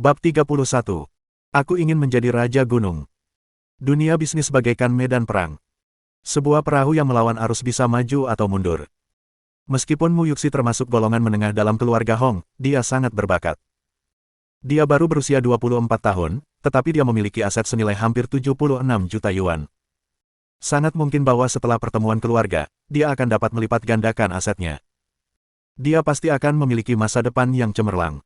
Bab 31. Aku ingin menjadi Raja Gunung. Dunia bisnis bagaikan medan perang. Sebuah perahu yang melawan arus bisa maju atau mundur. Meskipun Mu Yuxi termasuk golongan menengah dalam keluarga Hong, dia sangat berbakat. Dia baru berusia 24 tahun, tetapi dia memiliki aset senilai hampir 76 juta yuan. Sangat mungkin bahwa setelah pertemuan keluarga, dia akan dapat melipat gandakan asetnya. Dia pasti akan memiliki masa depan yang cemerlang.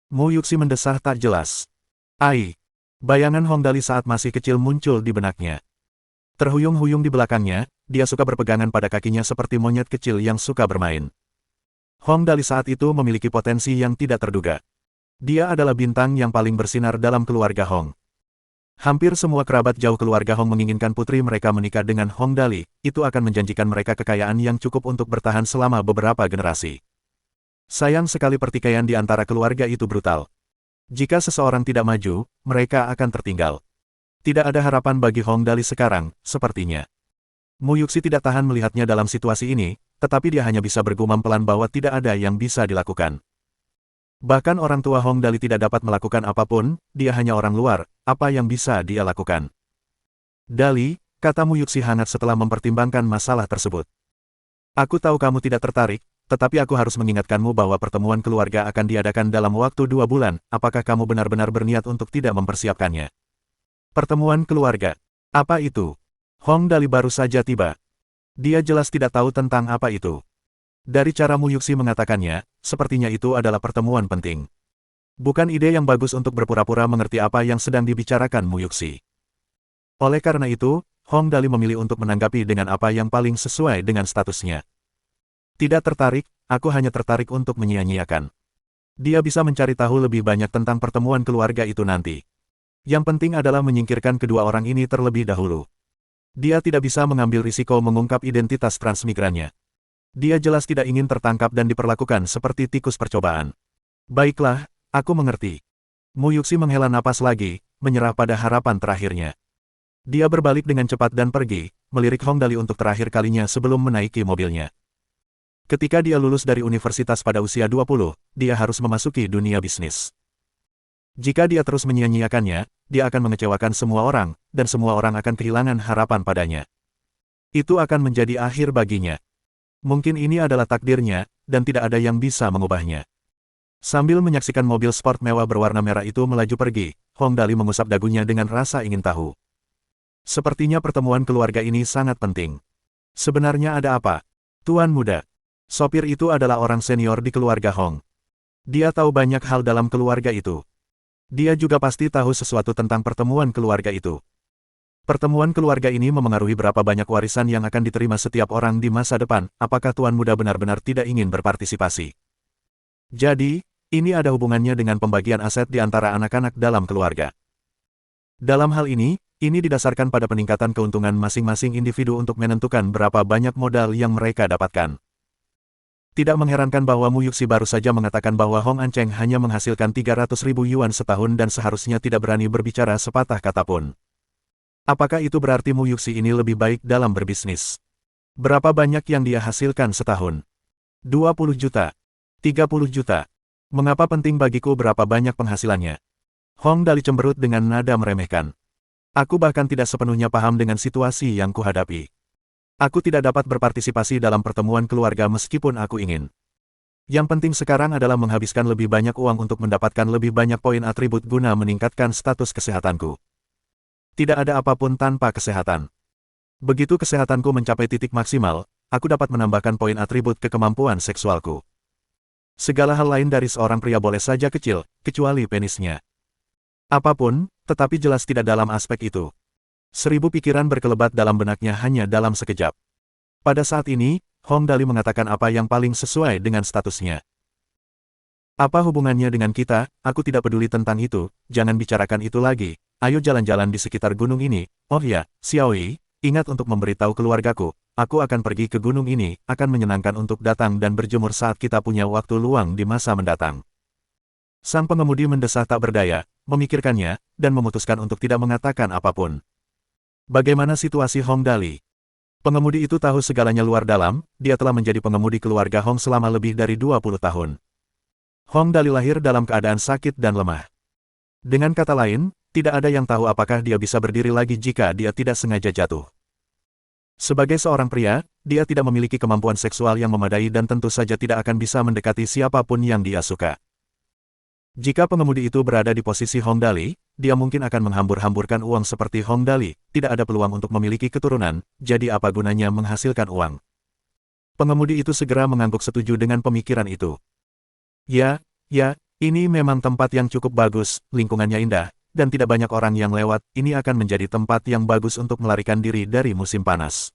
Mu Yuxi mendesah tak jelas. Ai. Bayangan Hong Dali saat masih kecil muncul di benaknya. Terhuyung-huyung di belakangnya, dia suka berpegangan pada kakinya seperti monyet kecil yang suka bermain. Hong Dali saat itu memiliki potensi yang tidak terduga. Dia adalah bintang yang paling bersinar dalam keluarga Hong. Hampir semua kerabat jauh keluarga Hong menginginkan putri mereka menikah dengan Hong Dali, itu akan menjanjikan mereka kekayaan yang cukup untuk bertahan selama beberapa generasi. Sayang sekali pertikaian di antara keluarga itu brutal. Jika seseorang tidak maju, mereka akan tertinggal. Tidak ada harapan bagi Hong Dali sekarang, sepertinya. Mu Yuxi tidak tahan melihatnya dalam situasi ini, tetapi dia hanya bisa bergumam pelan bahwa tidak ada yang bisa dilakukan. Bahkan orang tua Hong Dali tidak dapat melakukan apapun, dia hanya orang luar, apa yang bisa dia lakukan? Dali, kata Mu Yuxi hangat setelah mempertimbangkan masalah tersebut. Aku tahu kamu tidak tertarik, tetapi aku harus mengingatkanmu bahwa pertemuan keluarga akan diadakan dalam waktu 2 bulan, apakah kamu benar-benar berniat untuk tidak mempersiapkannya? Pertemuan keluarga. Apa itu? Hong Dali baru saja tiba. Dia jelas tidak tahu tentang apa itu. Dari cara Mu Yuxi mengatakannya, sepertinya itu adalah pertemuan penting. Bukan ide yang bagus untuk berpura-pura mengerti apa yang sedang dibicarakan Mu Yuxi. Oleh karena itu, Hong Dali memilih untuk menanggapi dengan apa yang paling sesuai dengan statusnya. Tidak tertarik, aku hanya tertarik untuk menyia-nyiakan. Dia bisa mencari tahu lebih banyak tentang pertemuan keluarga itu nanti. Yang penting adalah menyingkirkan kedua orang ini terlebih dahulu. Dia tidak bisa mengambil risiko mengungkap identitas transmigrannya. Dia jelas tidak ingin tertangkap dan diperlakukan seperti tikus percobaan. Baiklah, aku mengerti. Mu Yuxi menghela napas lagi, menyerah pada harapan terakhirnya. Dia berbalik dengan cepat dan pergi, melirik Hong Dali untuk terakhir kalinya sebelum menaiki mobilnya. Ketika dia lulus dari universitas pada usia 20, dia harus memasuki dunia bisnis. Jika dia terus menyia-nyiakannya, dia akan mengecewakan semua orang, dan semua orang akan kehilangan harapan padanya. Itu akan menjadi akhir baginya. Mungkin ini adalah takdirnya, dan tidak ada yang bisa mengubahnya. Sambil menyaksikan mobil sport mewah berwarna merah itu melaju pergi, Hong Dali mengusap dagunya dengan rasa ingin tahu. Sepertinya pertemuan keluarga ini sangat penting. Sebenarnya ada apa? Tuan muda. Sopir itu adalah orang senior di keluarga Hong. Dia tahu banyak hal dalam keluarga itu. Dia juga pasti tahu sesuatu tentang pertemuan keluarga itu. Pertemuan keluarga ini memengaruhi berapa banyak warisan yang akan diterima setiap orang di masa depan. Apakah tuan muda benar-benar tidak ingin berpartisipasi? Jadi, ini ada hubungannya dengan pembagian aset di antara anak-anak dalam keluarga. Dalam hal ini didasarkan pada peningkatan keuntungan masing-masing individu untuk menentukan berapa banyak modal yang mereka dapatkan. Tidak mengherankan bahwa Mu Yuxi baru saja mengatakan bahwa Hong An Cheng hanya menghasilkan 300.000 yuan setahun dan seharusnya tidak berani berbicara sepatah kata pun. Apakah itu berarti Mu Yuxi ini lebih baik dalam berbisnis? Berapa banyak yang dia hasilkan setahun? 20 juta? 30 juta? Mengapa penting bagiku berapa banyak penghasilannya? Hong Dali cemberut dengan nada meremehkan. Aku bahkan tidak sepenuhnya paham dengan situasi yang kuhadapi. Aku tidak dapat berpartisipasi dalam pertemuan keluarga meskipun aku ingin. Yang penting sekarang adalah menghabiskan lebih banyak uang untuk mendapatkan lebih banyak poin atribut guna meningkatkan status kesehatanku. Tidak ada apapun tanpa kesehatan. Begitu kesehatanku mencapai titik maksimal, aku dapat menambahkan poin atribut ke kemampuan seksualku. Segala hal lain dari seorang pria boleh saja kecil, kecuali penisnya. Apapun, tetapi jelas tidak dalam aspek itu. 1000 pikiran berkelebat dalam benaknya hanya dalam sekejap. Pada saat ini, Hong Dali mengatakan apa yang paling sesuai dengan statusnya. Apa hubungannya dengan kita? Aku tidak peduli tentang itu, jangan bicarakan itu lagi. Ayo jalan-jalan di sekitar gunung ini. Oh ya, Xiaoyi, ingat untuk memberitahu keluargaku, aku akan pergi ke gunung ini, akan menyenangkan untuk datang dan berjemur saat kita punya waktu luang di masa mendatang. Sang pengemudi mendesah tak berdaya, memikirkannya, dan memutuskan untuk tidak mengatakan apapun. Bagaimana situasi Hong Dali? Pengemudi itu tahu segalanya luar dalam, dia telah menjadi pengemudi keluarga Hong selama lebih dari 20 tahun. Hong Dali lahir dalam keadaan sakit dan lemah. Dengan kata lain, tidak ada yang tahu apakah dia bisa berdiri lagi jika dia tidak sengaja jatuh. Sebagai seorang pria, dia tidak memiliki kemampuan seksual yang memadai dan tentu saja tidak akan bisa mendekati siapapun yang dia suka. Jika pengemudi itu berada di posisi Hong Dali, dia mungkin akan menghambur-hamburkan uang seperti Hong Dali, tidak ada peluang untuk memiliki keturunan, jadi apa gunanya menghasilkan uang? Pengemudi itu segera mengangguk setuju dengan pemikiran itu. Ya, ini memang tempat yang cukup bagus, lingkungannya indah, dan tidak banyak orang yang lewat, ini akan menjadi tempat yang bagus untuk melarikan diri dari musim panas.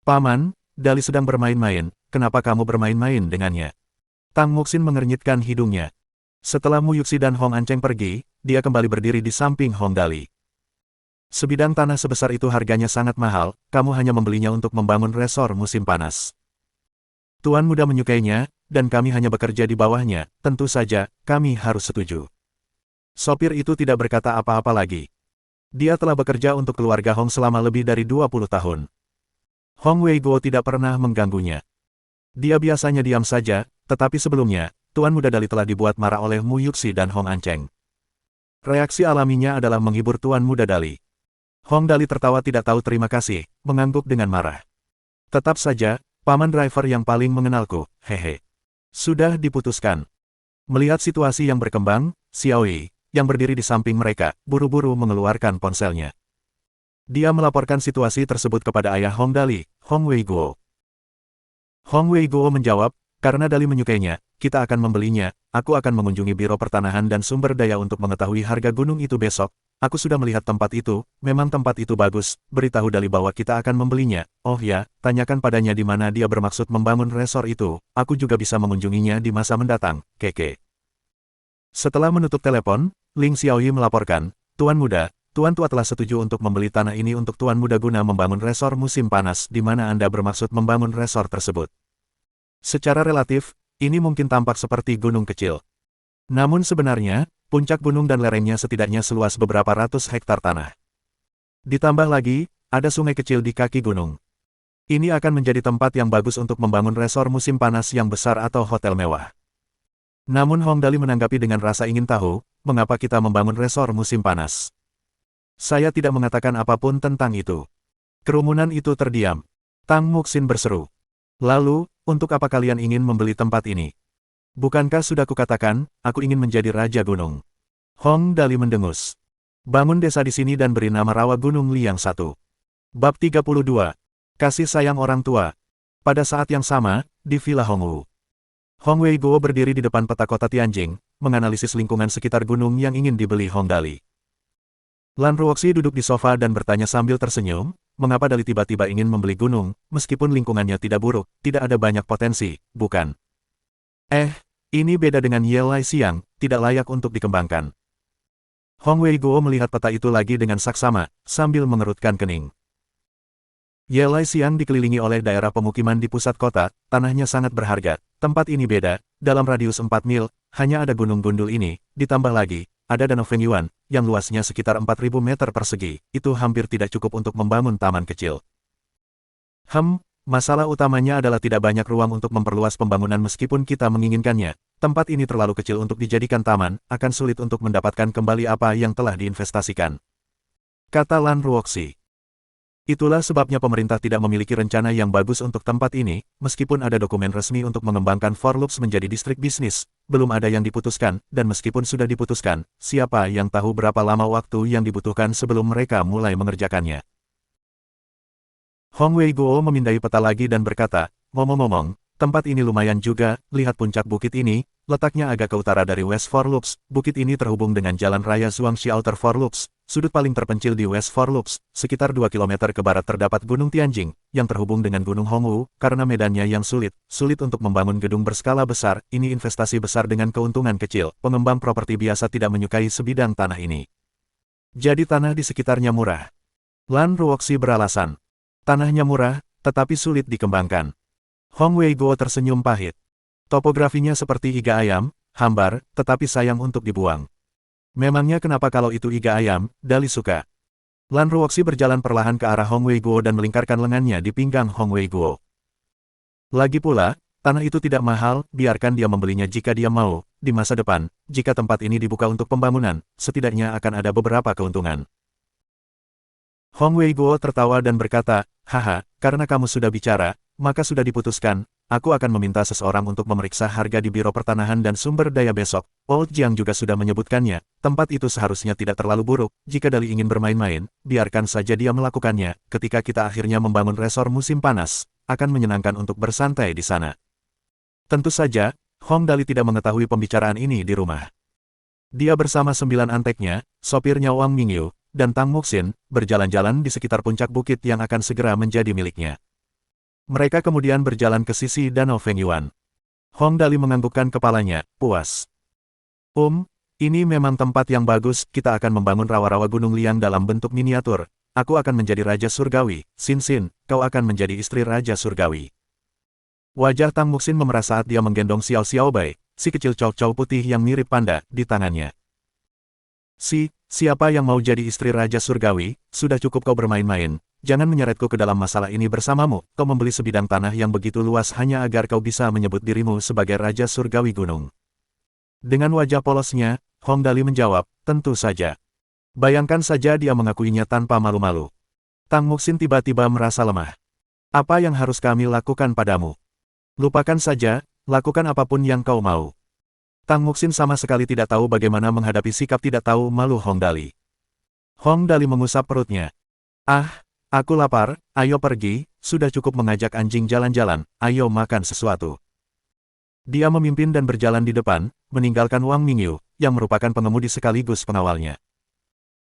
Paman, Dali sedang bermain-main, kenapa kamu bermain-main dengannya? Tang Muxin mengernyitkan hidungnya. Setelah Mu Yuxi dan Hong Anceng pergi, dia kembali berdiri di samping Hong Dali. Sebidang tanah sebesar itu harganya sangat mahal, kamu hanya membelinya untuk membangun resor musim panas. Tuan muda menyukainya, dan kami hanya bekerja di bawahnya, tentu saja, kami harus setuju. Sopir itu tidak berkata apa-apa lagi. Dia telah bekerja untuk keluarga Hong selama lebih dari 20 tahun. Hong Weiguo tidak pernah mengganggunya. Dia biasanya diam saja, tetapi sebelumnya, Tuan Muda Dali telah dibuat marah oleh Mu Yuxi dan Hong Anceng. Reaksi alaminya adalah menghibur Tuan Muda Dali. Hong Dali tertawa tidak tahu terima kasih, mengangguk dengan marah. Tetap saja, paman driver yang paling mengenalku, hehe. Sudah diputuskan. Melihat situasi yang berkembang, Xiaoyi, yang berdiri di samping mereka, buru-buru mengeluarkan ponselnya. Dia melaporkan situasi tersebut kepada ayah Hong Dali, Hong Weiguo. Hong Weiguo menjawab, karena Dali menyukainya, kita akan membelinya, aku akan mengunjungi Biro Pertanahan dan Sumber Daya untuk mengetahui harga gunung itu besok, aku sudah melihat tempat itu, memang tempat itu bagus, beritahu Dali bahwa kita akan membelinya, oh ya, tanyakan padanya di mana dia bermaksud membangun resor itu, aku juga bisa mengunjunginya di masa mendatang, keke. Setelah menutup telepon, Ling Xiaoyi melaporkan, Tuan Muda, Tuan Tua telah setuju untuk membeli tanah ini untuk Tuan Muda guna membangun resor musim panas di mana Anda bermaksud membangun resor tersebut. Secara relatif, ini mungkin tampak seperti gunung kecil. Namun sebenarnya, puncak gunung dan lerengnya setidaknya seluas beberapa ratus hektar tanah. Ditambah lagi, ada sungai kecil di kaki gunung. Ini akan menjadi tempat yang bagus untuk membangun resor musim panas yang besar atau hotel mewah. Namun Hong Dali menanggapi dengan rasa ingin tahu, mengapa kita membangun resor musim panas. Saya tidak mengatakan apapun tentang itu. Kerumunan itu terdiam. Tang Muxin berseru. Lalu, untuk apa kalian ingin membeli tempat ini? Bukankah sudah kukatakan, aku ingin menjadi Raja Gunung? Hong Dali mendengus. Bangun desa di sini dan beri nama Rawa Gunung Liang 1. Bab 32. Kasih sayang orang tua. Pada saat yang sama, di Villa Hongwu. Hong Weiguo berdiri di depan peta kota Tianjing, menganalisis lingkungan sekitar gunung yang ingin dibeli Hong Dali. Lan Ruoxi duduk di sofa dan bertanya sambil tersenyum, mengapa Dali tiba-tiba ingin membeli gunung, meskipun lingkungannya tidak buruk, tidak ada banyak potensi, bukan? Ini beda dengan Ye Lai Xiang, tidak layak untuk dikembangkan. Hong Weiguo melihat peta itu lagi dengan saksama, sambil mengerutkan kening. Ye Lai Xiang dikelilingi oleh daerah pemukiman di pusat kota, tanahnya sangat berharga, tempat ini beda, dalam radius 4 mil, hanya ada gunung gundul ini, ditambah lagi, ada Danau Fengyuan, yang luasnya sekitar 4.000 meter persegi, itu hampir tidak cukup untuk membangun taman kecil. Masalah utamanya adalah tidak banyak ruang untuk memperluas pembangunan meskipun kita menginginkannya, tempat ini terlalu kecil untuk dijadikan taman, akan sulit untuk mendapatkan kembali apa yang telah diinvestasikan. Kata Lan Ruoxi. Itulah sebabnya pemerintah tidak memiliki rencana yang bagus untuk tempat ini, meskipun ada dokumen resmi untuk mengembangkan Forlux menjadi distrik bisnis, belum ada yang diputuskan, dan meskipun sudah diputuskan, siapa yang tahu berapa lama waktu yang dibutuhkan sebelum mereka mulai mengerjakannya. Hong Weiguo memindai peta lagi dan berkata, ngomong-ngomong, tempat ini lumayan juga, lihat puncak bukit ini, letaknya agak ke utara dari West Forlux, bukit ini terhubung dengan jalan raya Zhuangxi Outer Forlux, sudut paling terpencil di West Forlux, sekitar 2 km ke barat terdapat Gunung Tianjing, yang terhubung dengan Gunung Hongwu, karena medannya yang sulit untuk membangun gedung berskala besar, ini investasi besar dengan keuntungan kecil, pengembang properti biasa tidak menyukai sebidang tanah ini. Jadi tanah di sekitarnya murah. Lan Ruoxi beralasan. Tanahnya murah, tetapi sulit dikembangkan. Hong Weiguo tersenyum pahit. Topografinya seperti iga ayam, hambar, tetapi sayang untuk dibuang. Memangnya kenapa kalau itu iga ayam, Dali suka? Lan Ruoxi berjalan perlahan ke arah Hong Weiguo dan melingkarkan lengannya di pinggang Hong Weiguo. Lagi pula, tanah itu tidak mahal, biarkan dia membelinya jika dia mau, di masa depan, jika tempat ini dibuka untuk pembangunan, setidaknya akan ada beberapa keuntungan. Hong Weiguo tertawa dan berkata, haha, karena kamu sudah bicara, maka sudah diputuskan, aku akan meminta seseorang untuk memeriksa harga di Biro Pertanahan dan Sumber Daya besok. Old Jiang juga sudah menyebutkannya, tempat itu seharusnya tidak terlalu buruk, jika Dali ingin bermain-main, biarkan saja dia melakukannya, ketika kita akhirnya membangun resor musim panas, akan menyenangkan untuk bersantai di sana. Tentu saja, Hong Dali tidak mengetahui pembicaraan ini di rumah. Dia bersama 9 anteknya, sopirnya Wang Mingyu, dan Tang Muxin, berjalan-jalan di sekitar puncak bukit yang akan segera menjadi miliknya. Mereka kemudian berjalan ke sisi Danau Fengyuan. Hong Dali menganggukkan kepalanya, puas. Ini memang tempat yang bagus, kita akan membangun rawa-rawa Gunung Liang dalam bentuk miniatur. Aku akan menjadi Raja Surgawi, Xin Xin, kau akan menjadi istri Raja Surgawi. Wajah Tang Muxin memerah saat dia menggendong Xiao Xiaobai, si kecil cowok putih yang mirip panda, di tangannya. Siapa yang mau jadi istri Raja Surgawi, sudah cukup kau bermain-main, jangan menyeretku ke dalam masalah ini bersamamu, kau membeli sebidang tanah yang begitu luas hanya agar kau bisa menyebut dirimu sebagai Raja Surgawi Gunung. Dengan wajah polosnya, Hong Dali menjawab, tentu saja. Bayangkan saja dia mengakuinya tanpa malu-malu. Tang Muxin tiba-tiba merasa lemah. Apa yang harus kami lakukan padamu? Lupakan saja, lakukan apapun yang kau mau. Tang Muxin sama sekali tidak tahu bagaimana menghadapi sikap tidak tahu malu Hong Dali. Hong Dali mengusap perutnya. Aku lapar, ayo pergi, sudah cukup mengajak anjing jalan-jalan, ayo makan sesuatu. Dia memimpin dan berjalan di depan, meninggalkan Wang Mingyu, yang merupakan pengemudi sekaligus pengawalnya.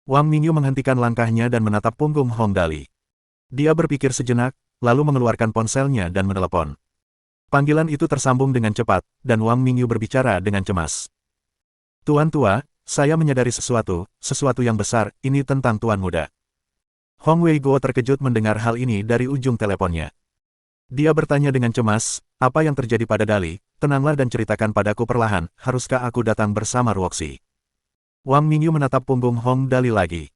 Wang Mingyu menghentikan langkahnya dan menatap punggung Hong Dali. Dia berpikir sejenak, lalu mengeluarkan ponselnya dan menelepon. Panggilan itu tersambung dengan cepat, dan Wang Mingyu berbicara dengan cemas. Tuan tua, saya menyadari sesuatu yang besar, ini tentang Tuan Muda. Hong Weiguo terkejut mendengar hal ini dari ujung teleponnya. Dia bertanya dengan cemas, apa yang terjadi pada Dali, tenanglah dan ceritakan padaku perlahan, haruskah aku datang bersama Ruoxi? Wang Mingyu menatap punggung Hong Dali lagi.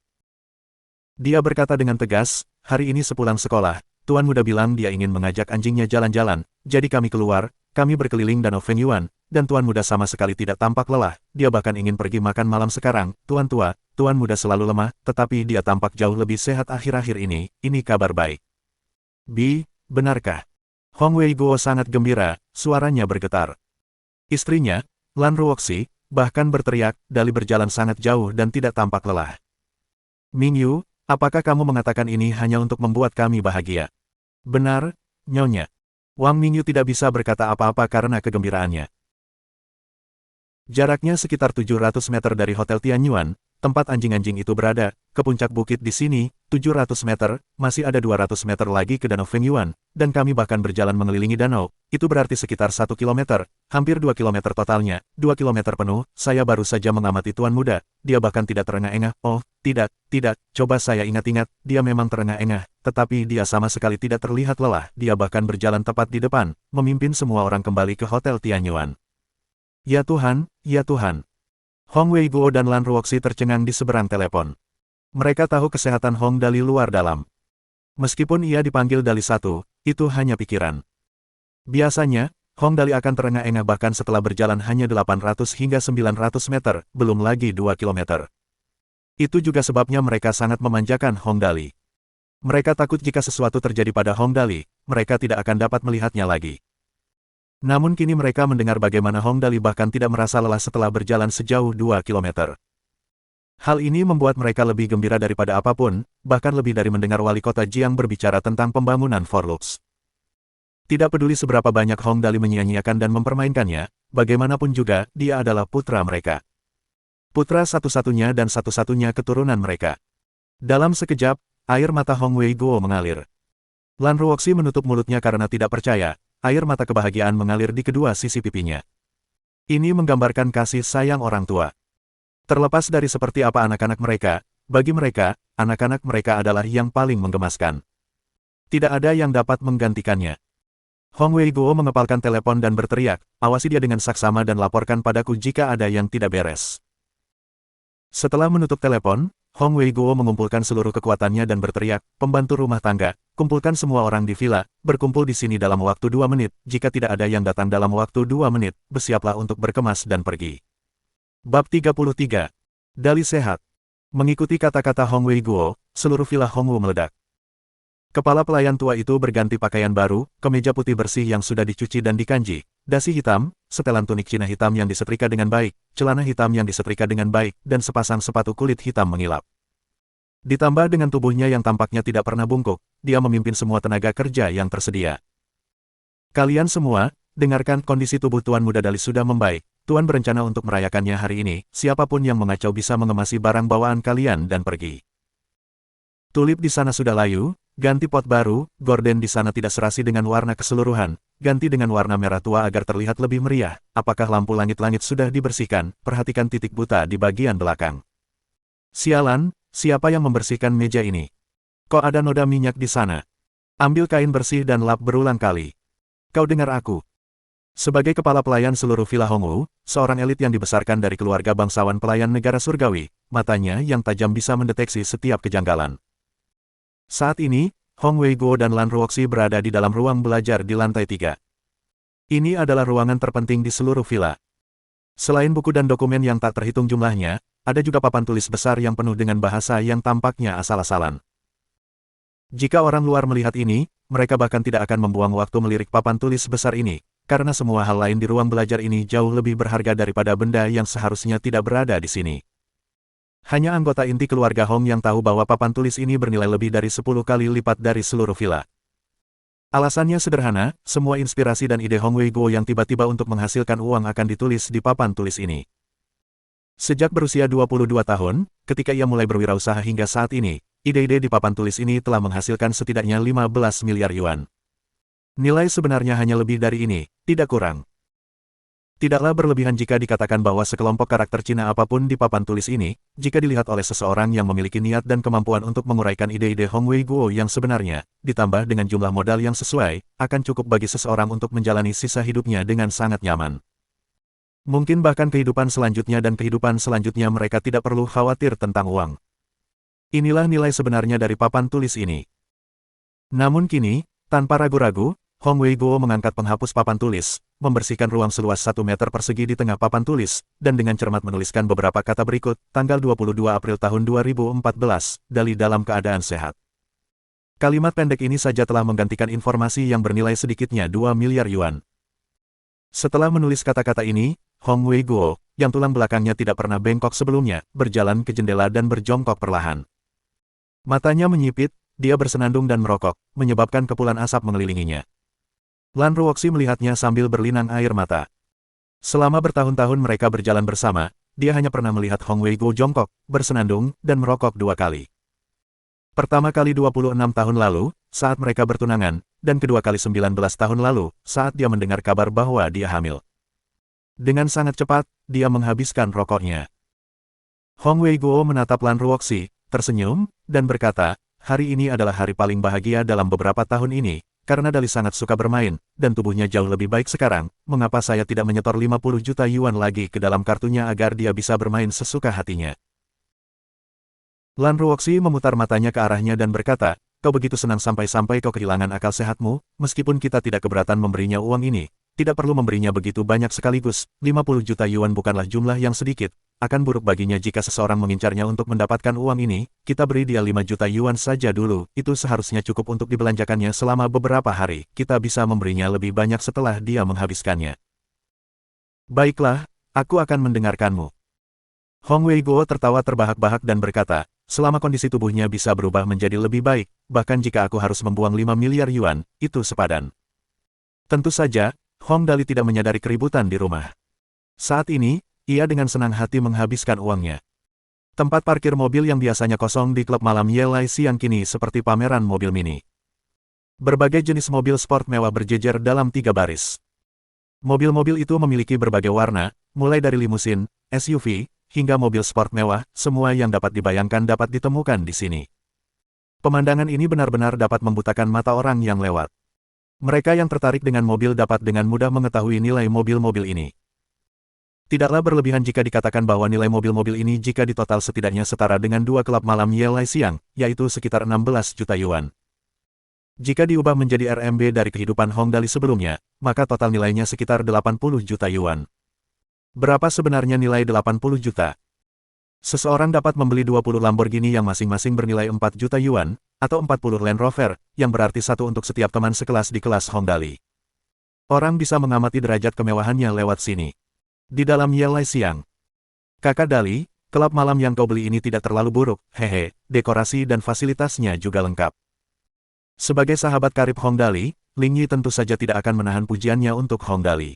Dia berkata dengan tegas, hari ini sepulang sekolah, Tuan Muda bilang dia ingin mengajak anjingnya jalan-jalan, jadi kami keluar, kami berkeliling Danau Fengyuan, dan Tuan Muda sama sekali tidak tampak lelah, dia bahkan ingin pergi makan malam sekarang, Tuan tua, Tuan Muda selalu lemah, tetapi dia tampak jauh lebih sehat akhir-akhir ini kabar baik. Benarkah? Hong Weiguo sangat gembira, suaranya bergetar. Istrinya, Lan Ruoxi, bahkan berteriak, Dali berjalan sangat jauh dan tidak tampak lelah. Mingyu, apakah kamu mengatakan ini hanya untuk membuat kami bahagia? Benar, Nyonya. Wang Mingyu tidak bisa berkata apa-apa karena kegembiraannya. Jaraknya sekitar 700 meter dari Hotel Tianyuan, tempat anjing-anjing itu berada, ke puncak bukit di sini, 700 meter, masih ada 200 meter lagi ke Danau Fengyuan, dan kami bahkan berjalan mengelilingi danau, itu berarti sekitar 1 kilometer, hampir 2 kilometer totalnya, 2 kilometer penuh, saya baru saja mengamati Tuan Muda, dia bahkan tidak terengah-engah, oh, tidak, coba saya ingat-ingat, dia memang terengah-engah, tetapi dia sama sekali tidak terlihat lelah, dia bahkan berjalan tepat di depan, memimpin semua orang kembali ke Hotel Tianyuan. Ya Tuhan, ya Tuhan. Hong Weiguo dan Lan Ruoxi tercengang di seberang telepon. Mereka tahu kesehatan Hong Dali luar dalam. Meskipun ia dipanggil Dali 1, itu hanya pikiran. Biasanya, Hong Dali akan terengah-engah bahkan setelah berjalan hanya 800 hingga 900 meter, belum lagi 2 kilometer. Itu juga sebabnya mereka sangat memanjakan Hong Dali. Mereka takut jika sesuatu terjadi pada Hong Dali, mereka tidak akan dapat melihatnya lagi. Namun kini mereka mendengar bagaimana Hong Dali bahkan tidak merasa lelah setelah berjalan sejauh 2 kilometer. Hal ini membuat mereka lebih gembira daripada apapun, bahkan lebih dari mendengar wali kota Jiang berbicara tentang pembangunan Forlux. Tidak peduli seberapa banyak Hong Dali menyia-nyiakan dan mempermainkannya, bagaimanapun juga, dia adalah putra mereka. Putra satu-satunya dan satu-satunya keturunan mereka. Dalam sekejap, air mata Hong Weiguo mengalir. Lan Ruoxi menutup mulutnya karena tidak percaya. Air mata kebahagiaan mengalir di kedua sisi pipinya. Ini menggambarkan kasih sayang orang tua. Terlepas dari seperti apa anak-anak mereka, bagi mereka, anak-anak mereka adalah yang paling menggemaskan. Tidak ada yang dapat menggantikannya. Hong Weiguo mengepalkan telepon dan berteriak, awasi dia dengan saksama dan laporkan padaku jika ada yang tidak beres. Setelah menutup telepon, Hong Wei Guo mengumpulkan seluruh kekuatannya dan berteriak, "Pembantu rumah tangga, kumpulkan semua orang di villa, berkumpul di sini dalam waktu 2 menit, jika tidak ada yang datang dalam waktu 2 menit, bersiaplah untuk berkemas dan pergi." Bab 33. Dali Sehat. Mengikuti kata-kata Hong Wei Guo, seluruh villa Hongwu meledak. Kepala pelayan tua itu berganti pakaian baru, kemeja putih bersih yang sudah dicuci dan dikanji, dasi hitam, setelan tunik Cina hitam yang disetrika dengan baik, celana hitam yang disetrika dengan baik, dan sepasang sepatu kulit hitam mengilap. Ditambah dengan tubuhnya yang tampaknya tidak pernah bungkuk, dia memimpin semua tenaga kerja yang tersedia. "Kalian semua, dengarkan, kondisi tubuh Tuan Muda Dali sudah membaik. Tuan berencana untuk merayakannya hari ini, siapapun yang mengacau bisa mengemasi barang bawaan kalian dan pergi. Tulip di sana sudah layu, ganti pot baru, gorden di sana tidak serasi dengan warna keseluruhan, ganti dengan warna merah tua agar terlihat lebih meriah. Apakah lampu langit-langit sudah dibersihkan? Perhatikan titik buta di bagian belakang. Sialan, siapa yang membersihkan meja ini? Kok ada noda minyak di sana? Ambil kain bersih dan lap berulang kali. Kau dengar aku?" Sebagai kepala pelayan seluruh villa Hongwu, seorang elit yang dibesarkan dari keluarga bangsawan pelayan negara surgawi, matanya yang tajam bisa mendeteksi setiap kejanggalan. Saat ini, Hong Wei Guo dan Lan Ruoxi berada di dalam ruang belajar di lantai 3. Ini adalah ruangan terpenting di seluruh villa. Selain buku dan dokumen yang tak terhitung jumlahnya, ada juga papan tulis besar yang penuh dengan bahasa yang tampaknya asal-asalan. Jika orang luar melihat ini, mereka bahkan tidak akan membuang waktu melirik papan tulis besar ini, karena semua hal lain di ruang belajar ini jauh lebih berharga daripada benda yang seharusnya tidak berada di sini. Hanya anggota inti keluarga Hong yang tahu bahwa papan tulis ini bernilai lebih dari 10 kali lipat dari seluruh villa. Alasannya sederhana, semua inspirasi dan ide Hong Wei Guo yang tiba-tiba untuk menghasilkan uang akan ditulis di papan tulis ini. Sejak berusia 22 tahun, ketika ia mulai berwirausaha hingga saat ini, ide-ide di papan tulis ini telah menghasilkan setidaknya 15 miliar yuan. Nilai sebenarnya hanya lebih dari ini, tidak kurang. Tidaklah berlebihan jika dikatakan bahwa sekelompok karakter Cina apapun di papan tulis ini, jika dilihat oleh seseorang yang memiliki niat dan kemampuan untuk menguraikan ide-ide Hong Wei Guo yang sebenarnya, ditambah dengan jumlah modal yang sesuai, akan cukup bagi seseorang untuk menjalani sisa hidupnya dengan sangat nyaman. Mungkin bahkan kehidupan selanjutnya dan kehidupan selanjutnya mereka tidak perlu khawatir tentang uang. Inilah nilai sebenarnya dari papan tulis ini. Namun kini, tanpa ragu-ragu, Hong Wei Guo mengangkat penghapus papan tulis, membersihkan ruang seluas 1 meter persegi di tengah papan tulis, dan dengan cermat menuliskan beberapa kata berikut, tanggal 22 April tahun 2014, Dali dalam keadaan sehat. Kalimat pendek ini saja telah menggantikan informasi yang bernilai sedikitnya 2 miliar yuan. Setelah menulis kata-kata ini, Hong Wei Guo, yang tulang belakangnya tidak pernah bengkok sebelumnya, berjalan ke jendela dan berjongkok perlahan. Matanya menyipit, dia bersenandung dan merokok, menyebabkan kepulan asap mengelilinginya. Lan Ruoxi melihatnya sambil berlinang air mata. Selama bertahun-tahun mereka berjalan bersama, dia hanya pernah melihat Hong Wei Guo jongkok, bersenandung, dan merokok 2 kali. Pertama kali 26 tahun lalu, saat mereka bertunangan, dan kedua kali 19 tahun lalu, saat dia mendengar kabar bahwa dia hamil. Dengan sangat cepat, dia menghabiskan rokoknya. Hong Wei Guo menatap Lan Ruoxi, tersenyum, dan berkata, "Hari ini adalah hari paling bahagia dalam beberapa tahun ini. Karena Dali sangat suka bermain, dan tubuhnya jauh lebih baik sekarang, mengapa saya tidak menyetor 50 juta yuan lagi ke dalam kartunya agar dia bisa bermain sesuka hatinya?" Lan Ruoxi memutar matanya ke arahnya dan berkata, "Kau begitu senang sampai-sampai kau kehilangan akal sehatmu, meskipun kita tidak keberatan memberinya uang ini, tidak perlu memberinya begitu banyak sekaligus, 50 juta yuan bukanlah jumlah yang sedikit. Akan buruk baginya jika seseorang mengincarnya untuk mendapatkan uang ini, kita beri dia 5 juta yuan saja dulu, itu seharusnya cukup untuk dibelanjakannya selama beberapa hari, kita bisa memberinya lebih banyak setelah dia menghabiskannya." "Baiklah, aku akan mendengarkanmu." Hong Wei Guo tertawa terbahak-bahak dan berkata, "Selama kondisi tubuhnya bisa berubah menjadi lebih baik, bahkan jika aku harus membuang 5 miliar yuan, itu sepadan." Tentu saja, Hong Dali tidak menyadari keributan di rumah. Saat ini, ia dengan senang hati menghabiskan uangnya. Tempat parkir mobil yang biasanya kosong di klub malam Yelai siang kini seperti pameran mobil mini. Berbagai jenis mobil sport mewah berjejer dalam 3 baris. Mobil-mobil itu memiliki berbagai warna, mulai dari limusin, SUV, hingga mobil sport mewah, semua yang dapat dibayangkan dapat ditemukan di sini. Pemandangan ini benar-benar dapat membutakan mata orang yang lewat. Mereka yang tertarik dengan mobil dapat dengan mudah mengetahui nilai mobil-mobil ini. Tidaklah berlebihan jika dikatakan bahwa nilai mobil-mobil ini jika ditotal setidaknya setara dengan dua klub malam Yelai Siang, yaitu sekitar 16 juta yuan. Jika diubah menjadi RMB dari kehidupan Hong Dali sebelumnya, maka total nilainya sekitar 80 juta yuan. Berapa sebenarnya nilai 80 juta? Seseorang dapat membeli 20 Lamborghini yang masing-masing bernilai 4 juta yuan, atau 40 Land Rover, yang berarti satu untuk setiap teman sekelas di kelas Hong Dali. Orang bisa mengamati derajat kemewahannya lewat sini. Di dalam Yelai Siang. Kakak Dali, klub malam yang kau beli ini tidak terlalu buruk, hehe, dekorasi dan fasilitasnya juga lengkap. Sebagai sahabat karib Hong Dali, Ling Yi tentu saja tidak akan menahan pujiannya untuk Hong Dali.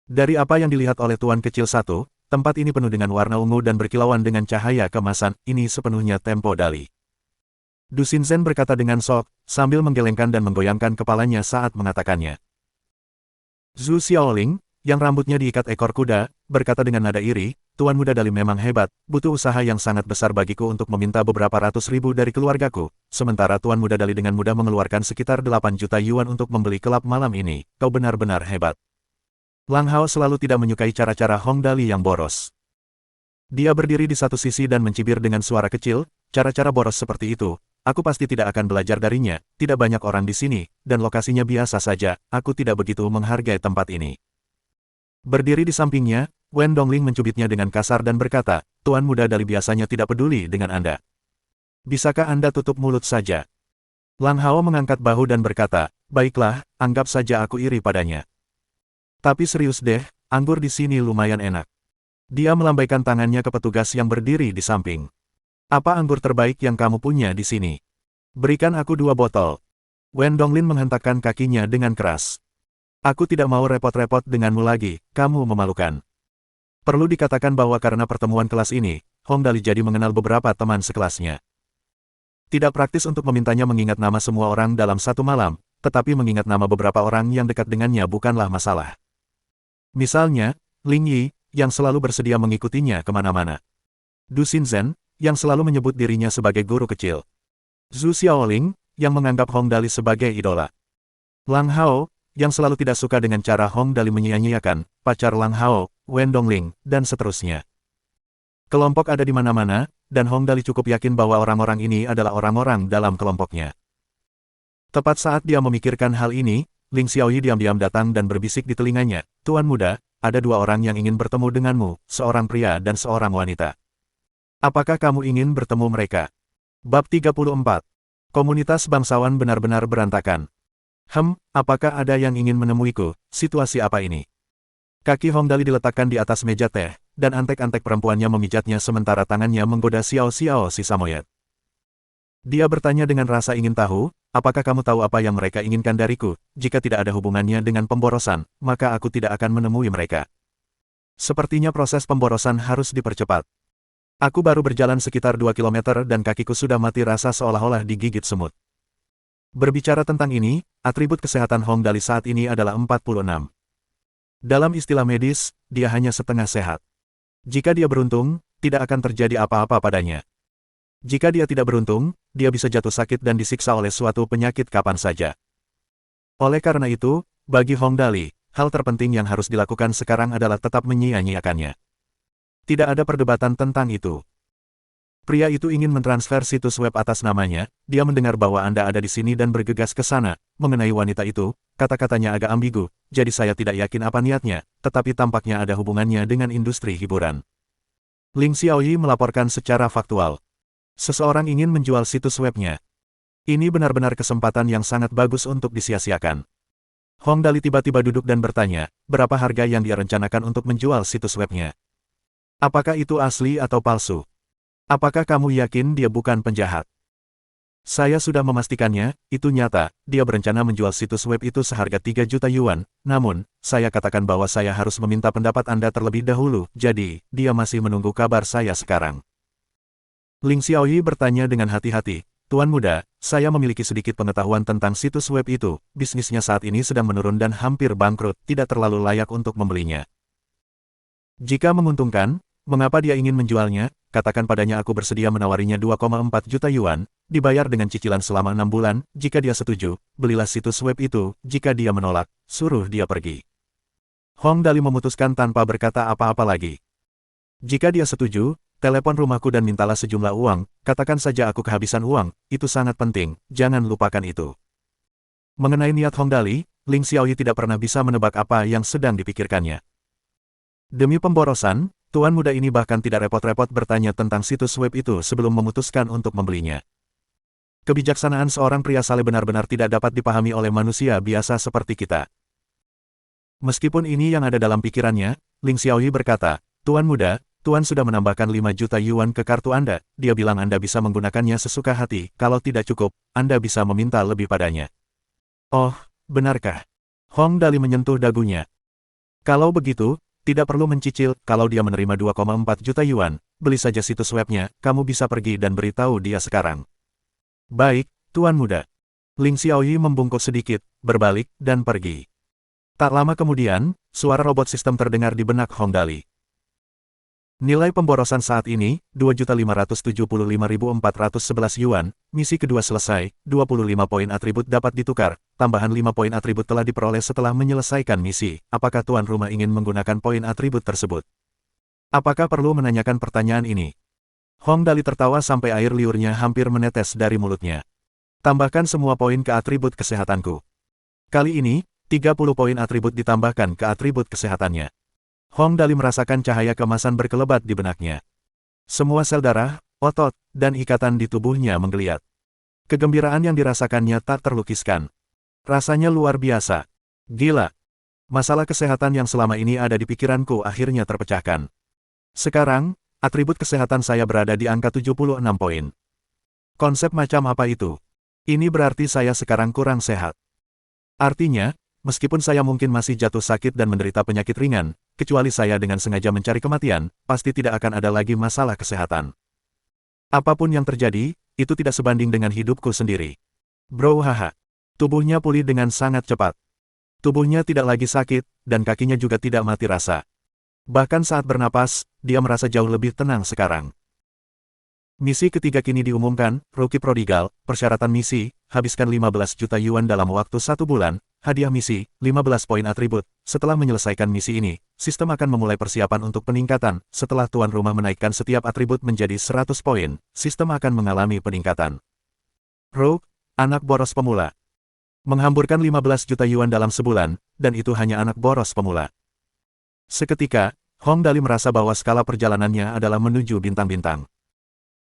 Dari apa yang dilihat oleh Tuan Kecil Satu, tempat ini penuh dengan warna ungu dan berkilauan dengan cahaya kemasan, ini sepenuhnya tempo Dali. Du Xinzhen berkata dengan sok, sambil menggelengkan dan menggoyangkan kepalanya saat mengatakannya. Zhu Xiaoling, yang rambutnya diikat ekor kuda, berkata dengan nada iri, Tuan Muda Dali memang hebat, butuh usaha yang sangat besar bagiku untuk meminta beberapa ratus ribu dari keluargaku, sementara Tuan Muda Dali dengan mudah mengeluarkan sekitar 8 juta yuan untuk membeli klub malam ini, kau benar-benar hebat. Lang Hao selalu tidak menyukai cara-cara Hong Dali yang boros. Dia berdiri di satu sisi dan mencibir dengan suara kecil, cara-cara boros seperti itu, aku pasti tidak akan belajar darinya, tidak banyak orang di sini, dan lokasinya biasa saja, aku tidak begitu menghargai tempat ini. Berdiri di sampingnya, Wen Dongling mencubitnya dengan kasar dan berkata, Tuan Muda Dali biasanya tidak peduli dengan Anda. Bisakah Anda tutup mulut saja? Lang Hao mengangkat bahu dan berkata, baiklah, anggap saja aku iri padanya. Tapi serius deh, anggur di sini lumayan enak. Dia melambaikan tangannya ke petugas yang berdiri di samping. Apa anggur terbaik yang kamu punya di sini? Berikan aku 2 botol. Wen Donglin menghentakkan kakinya dengan keras. Aku tidak mau repot-repot denganmu lagi, kamu memalukan. Perlu dikatakan bahwa karena pertemuan kelas ini, Hong Dali jadi mengenal beberapa teman sekelasnya. Tidak praktis untuk memintanya mengingat nama semua orang dalam satu malam, tetapi mengingat nama beberapa orang yang dekat dengannya bukanlah masalah. Misalnya, Ling Yi, yang selalu bersedia mengikutinya kemana-mana. Du Xinzhen, yang selalu menyebut dirinya sebagai guru kecil. Zhu Xiaoling, yang menganggap Hong Dali sebagai idola. Lang Hao, yang selalu tidak suka dengan cara Hong Dali menyia-nyiakan, pacar Lang Hao, Wen Dongling, dan seterusnya. Kelompok ada di mana-mana, dan Hong Dali cukup yakin bahwa orang-orang ini adalah orang-orang dalam kelompoknya. Tepat saat dia memikirkan hal ini, Ling Xiaoyi diam-diam datang dan berbisik di telinganya, Tuan Muda, ada 2 orang yang ingin bertemu denganmu, seorang pria dan seorang wanita. Apakah kamu ingin bertemu mereka? Bab 34. Komunitas bangsawan benar-benar berantakan. Apakah ada yang ingin menemuiku? Situasi apa ini? Kaki Hong Dali diletakkan di atas meja teh, dan antek-antek perempuannya memijatnya sementara tangannya menggoda Xiao-Xiao si samoyed. Dia bertanya dengan rasa ingin tahu, apakah kamu tahu apa yang mereka inginkan dariku? Jika tidak ada hubungannya dengan pemborosan, maka aku tidak akan menemui mereka. Sepertinya proses pemborosan harus dipercepat. Aku baru berjalan sekitar 2 kilometer dan kakiku sudah mati rasa seolah-olah digigit semut. Berbicara tentang ini, atribut kesehatan Hong Dali saat ini adalah 46. Dalam istilah medis, dia hanya setengah sehat. Jika dia beruntung, tidak akan terjadi apa-apa padanya. Jika dia tidak beruntung, dia bisa jatuh sakit dan disiksa oleh suatu penyakit kapan saja. Oleh karena itu, bagi Hong Dali, hal terpenting yang harus dilakukan sekarang adalah tetap menyia-nyiakannya. Tidak ada perdebatan tentang itu. Pria itu ingin mentransfer situs web atas namanya, dia mendengar bahwa Anda ada di sini dan bergegas ke sana. Mengenai wanita itu, kata-katanya agak ambigu, jadi saya tidak yakin apa niatnya, tetapi tampaknya ada hubungannya dengan industri hiburan. Ling Xiaoyi melaporkan secara faktual. Seseorang ingin menjual situs webnya. Ini benar-benar kesempatan yang sangat bagus untuk disia-siakan. Hong Dali tiba-tiba duduk dan bertanya, berapa harga yang dia rencanakan untuk menjual situs webnya? Apakah itu asli atau palsu? Apakah kamu yakin dia bukan penjahat? Saya sudah memastikannya, itu nyata, dia berencana menjual situs web itu seharga 3 juta yuan, namun, saya katakan bahwa saya harus meminta pendapat Anda terlebih dahulu, jadi, dia masih menunggu kabar saya sekarang. Ling Xiaoyi bertanya dengan hati-hati, Tuan Muda, saya memiliki sedikit pengetahuan tentang situs web itu, bisnisnya saat ini sedang menurun dan hampir bangkrut, tidak terlalu layak untuk membelinya. Jika menguntungkan, mengapa dia ingin menjualnya? Katakan padanya aku bersedia menawarinya 2,4 juta yuan, dibayar dengan cicilan selama 6 bulan, jika dia setuju, belilah situs web itu, jika dia menolak, suruh dia pergi. Hong Dali memutuskan tanpa berkata apa-apa lagi. Jika dia setuju, telepon rumahku dan mintalah sejumlah uang, katakan saja aku kehabisan uang, itu sangat penting, jangan lupakan itu. Mengenai niat Hong Dali, Ling Xiaoyi tidak pernah bisa menebak apa yang sedang dipikirkannya. Demi pemborosan, tuan muda ini bahkan tidak repot-repot bertanya tentang situs web itu sebelum memutuskan untuk membelinya. Kebijaksanaan seorang pria Saleh benar-benar tidak dapat dipahami oleh manusia biasa seperti kita. Meskipun ini yang ada dalam pikirannya, Ling Xiaoyi berkata, "Tuan muda, Tuan sudah menambahkan 5 juta yuan ke kartu Anda, dia bilang Anda bisa menggunakannya sesuka hati, kalau tidak cukup, Anda bisa meminta lebih padanya." Oh, benarkah? Hong Dali menyentuh dagunya. Kalau begitu, tidak perlu mencicil, kalau dia menerima 2,4 juta yuan, beli saja situs webnya, kamu bisa pergi dan beritahu dia sekarang. Baik, Tuan muda. Ling Xiaoyi membungkuk sedikit, berbalik, dan pergi. Tak lama kemudian, suara robot sistem terdengar di benak Hong Dali. Nilai pemborosan saat ini, 2.575.411 yuan, misi kedua selesai, 25 poin atribut dapat ditukar, tambahan 5 poin atribut telah diperoleh setelah menyelesaikan misi. Apakah tuan rumah ingin menggunakan poin atribut tersebut? Apakah perlu menanyakan pertanyaan ini? Hong Dali tertawa sampai air liurnya hampir menetes dari mulutnya. Tambahkan semua poin ke atribut kesehatanku. Kali ini, 30 poin atribut ditambahkan ke atribut kesehatannya. Hong Dali merasakan cahaya kemasan berkelebat di benaknya. Semua sel darah, otot, dan ikatan di tubuhnya menggeliat. Kegembiraan yang dirasakannya tak terlukiskan. Rasanya luar biasa. Gila. Masalah kesehatan yang selama ini ada di pikiranku akhirnya terpecahkan. Sekarang, atribut kesehatan saya berada di angka 76 poin. Konsep macam apa itu? Ini berarti saya sekarang kurang sehat. Artinya, meskipun saya mungkin masih jatuh sakit dan menderita penyakit ringan, kecuali saya dengan sengaja mencari kematian, pasti tidak akan ada lagi masalah kesehatan. Apapun yang terjadi, itu tidak sebanding dengan hidupku sendiri. Bro haha. Tubuhnya pulih dengan sangat cepat. Tubuhnya tidak lagi sakit, dan kakinya juga tidak mati rasa. Bahkan saat bernapas, dia merasa jauh lebih tenang sekarang. Misi ketiga kini diumumkan, Rookie Prodigal, persyaratan misi, habiskan 15 juta yuan dalam waktu 1 bulan, hadiah misi, 15 poin atribut. Setelah menyelesaikan misi ini, sistem akan memulai persiapan untuk peningkatan. Setelah tuan rumah menaikkan setiap atribut menjadi 100 poin, sistem akan mengalami peningkatan. Rogue, anak boros pemula. Menghamburkan 15 juta yuan dalam sebulan, dan itu hanya anak boros pemula. Seketika, Hong Dali merasa bahwa skala perjalanannya adalah menuju bintang-bintang.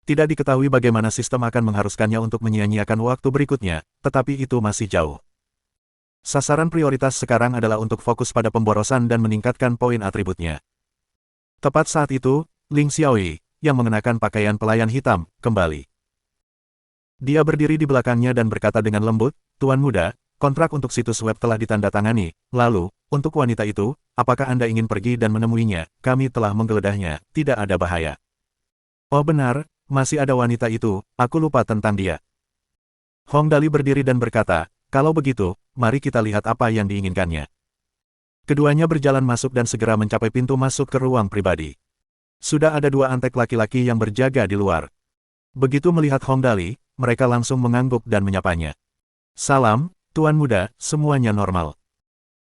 Tidak diketahui bagaimana sistem akan mengharuskannya untuk menyia-nyiakan waktu berikutnya, tetapi itu masih jauh. Sasaran prioritas sekarang adalah untuk fokus pada pemborosan dan meningkatkan poin atributnya. Tepat saat itu, Ling Xiaoyi, yang mengenakan pakaian pelayan hitam, kembali. Dia berdiri di belakangnya dan berkata dengan lembut, "Tuan muda, kontrak untuk situs web telah ditandatangani. Lalu, untuk wanita itu, apakah Anda ingin pergi dan menemuinya? Kami telah menggeledahnya, tidak ada bahaya." Oh benar, masih ada wanita itu, aku lupa tentang dia. Hong Dali berdiri dan berkata, "Kalau begitu, mari kita lihat apa yang diinginkannya." Keduanya berjalan masuk dan segera mencapai pintu masuk ke ruang pribadi. Sudah ada 2 antek laki-laki yang berjaga di luar. Begitu melihat Hong Dali, mereka langsung mengangguk dan menyapanya. "Salam, Tuan muda, semuanya normal."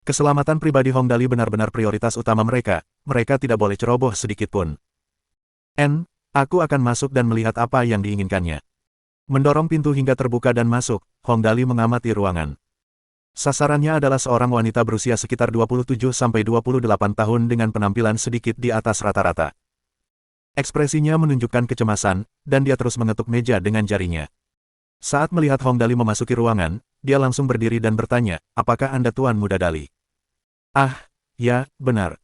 Keselamatan pribadi Hong Dali benar-benar prioritas utama mereka tidak boleh ceroboh sedikitpun. Aku akan masuk dan melihat apa yang diinginkannya." Mendorong pintu hingga terbuka dan masuk, Hong Dali mengamati ruangan. Sasarannya adalah seorang wanita berusia sekitar 27-28 tahun dengan penampilan sedikit di atas rata-rata. Ekspresinya menunjukkan kecemasan, dan dia terus mengetuk meja dengan jarinya. Saat melihat Hong Dali memasuki ruangan, dia langsung berdiri dan bertanya, "Apakah Anda Tuan Muda Dali?" "Ah, ya, benar.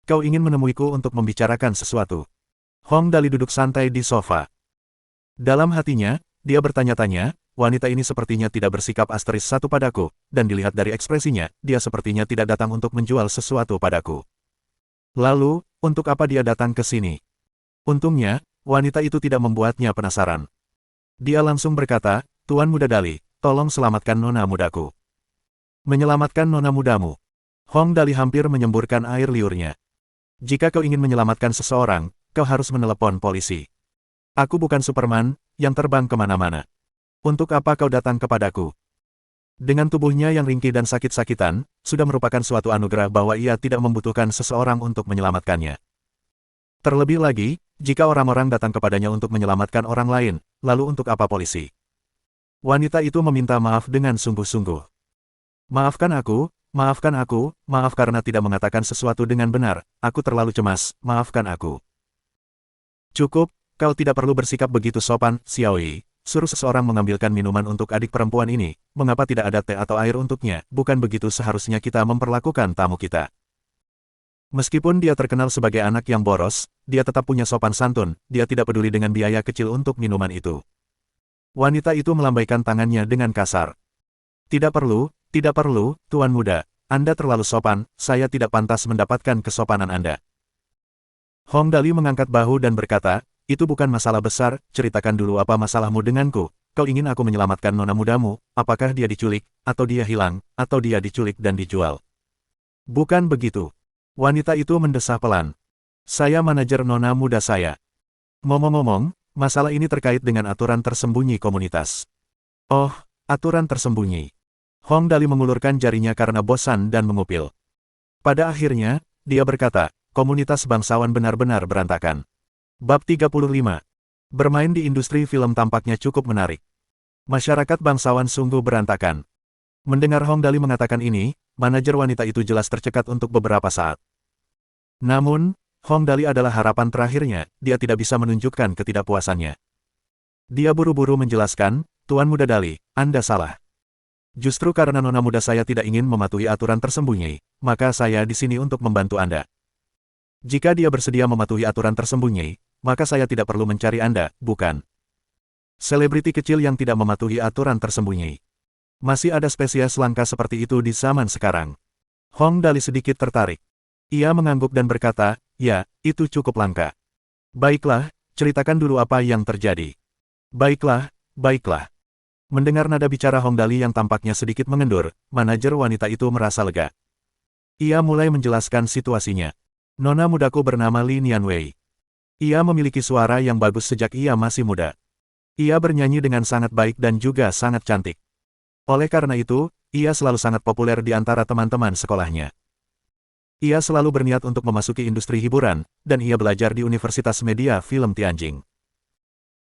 Kau ingin menemuiku untuk membicarakan sesuatu." Hong Dali duduk santai di sofa. Dalam hatinya, dia bertanya-tanya, wanita ini sepertinya tidak bersikap asteris satu padaku, dan dilihat dari ekspresinya, dia sepertinya tidak datang untuk menjual sesuatu padaku. Lalu, untuk apa dia datang ke sini? Untungnya, wanita itu tidak membuatnya penasaran. Dia langsung berkata, "Tuan Muda Dali, tolong selamatkan nona mudaku." "Menyelamatkan nona mudamu?" Hong Dali hampir menyemburkan air liurnya. "Jika kau ingin menyelamatkan seseorang, kau harus menelepon polisi. Aku bukan Superman, yang terbang kemana-mana. Untuk apa kau datang kepadaku?" Dengan tubuhnya yang ringkih dan sakit-sakitan, sudah merupakan suatu anugerah bahwa ia tidak membutuhkan seseorang untuk menyelamatkannya. Terlebih lagi, jika orang-orang datang kepadanya untuk menyelamatkan orang lain, lalu untuk apa polisi? Wanita itu meminta maaf dengan sungguh-sungguh. Maafkan aku, maafkan aku, maaf karena tidak mengatakan sesuatu dengan benar, aku terlalu cemas, maafkan aku. Cukup, kau tidak perlu bersikap begitu sopan, Xiaoyi. Suruh seseorang mengambilkan minuman untuk adik perempuan ini, mengapa tidak ada teh atau air untuknya, bukan begitu seharusnya kita memperlakukan tamu kita. Meskipun dia terkenal sebagai anak yang boros, dia tetap punya sopan santun, dia tidak peduli dengan biaya kecil untuk minuman itu. Wanita itu melambaikan tangannya dengan kasar. Tidak perlu, Tuan Muda, Anda terlalu sopan, saya tidak pantas mendapatkan kesopanan Anda. Hong Dali mengangkat bahu dan berkata, itu bukan masalah besar, ceritakan dulu apa masalahmu denganku, kau ingin aku menyelamatkan nona mudamu, apakah dia diculik, atau dia hilang, atau dia diculik dan dijual. Bukan begitu. Wanita itu mendesah pelan. Saya manajer nona muda saya. Ngomong-ngomong, masalah ini terkait dengan aturan tersembunyi komunitas. Oh, aturan tersembunyi. Hong Dali mengulurkan jarinya karena bosan dan mengupil. Pada akhirnya, dia berkata, komunitas bangsawan benar-benar berantakan. Bab 35. Bermain di industri film tampaknya cukup menarik. Masyarakat bangsawan sungguh berantakan. Mendengar Hong Dali mengatakan ini, manajer wanita itu jelas tercekat untuk beberapa saat. Namun, Hong Dali adalah harapan terakhirnya, dia tidak bisa menunjukkan ketidakpuasannya. Dia buru-buru menjelaskan, Tuan Muda Dali, Anda salah. Justru karena nona muda saya tidak ingin mematuhi aturan tersembunyi, maka saya di sini untuk membantu Anda. Jika dia bersedia mematuhi aturan tersembunyi, maka saya tidak perlu mencari Anda, bukan? Selebriti kecil yang tidak mematuhi aturan tersembunyi. Masih ada spesies langka seperti itu di zaman sekarang. Hong Dali sedikit tertarik. Ia mengangguk dan berkata, ya, itu cukup langka. Baiklah, ceritakan dulu apa yang terjadi. Baiklah, baiklah. Mendengar nada bicara Hong Dali yang tampaknya sedikit mengendur, manajer wanita itu merasa lega. Ia mulai menjelaskan situasinya. Nona mudaku bernama Li Nianwei. Ia memiliki suara yang bagus sejak ia masih muda. Ia bernyanyi dengan sangat baik dan juga sangat cantik. Oleh karena itu, ia selalu sangat populer di antara teman-teman sekolahnya. Ia selalu berniat untuk memasuki industri hiburan, dan ia belajar di Universitas Media Film Tianjin.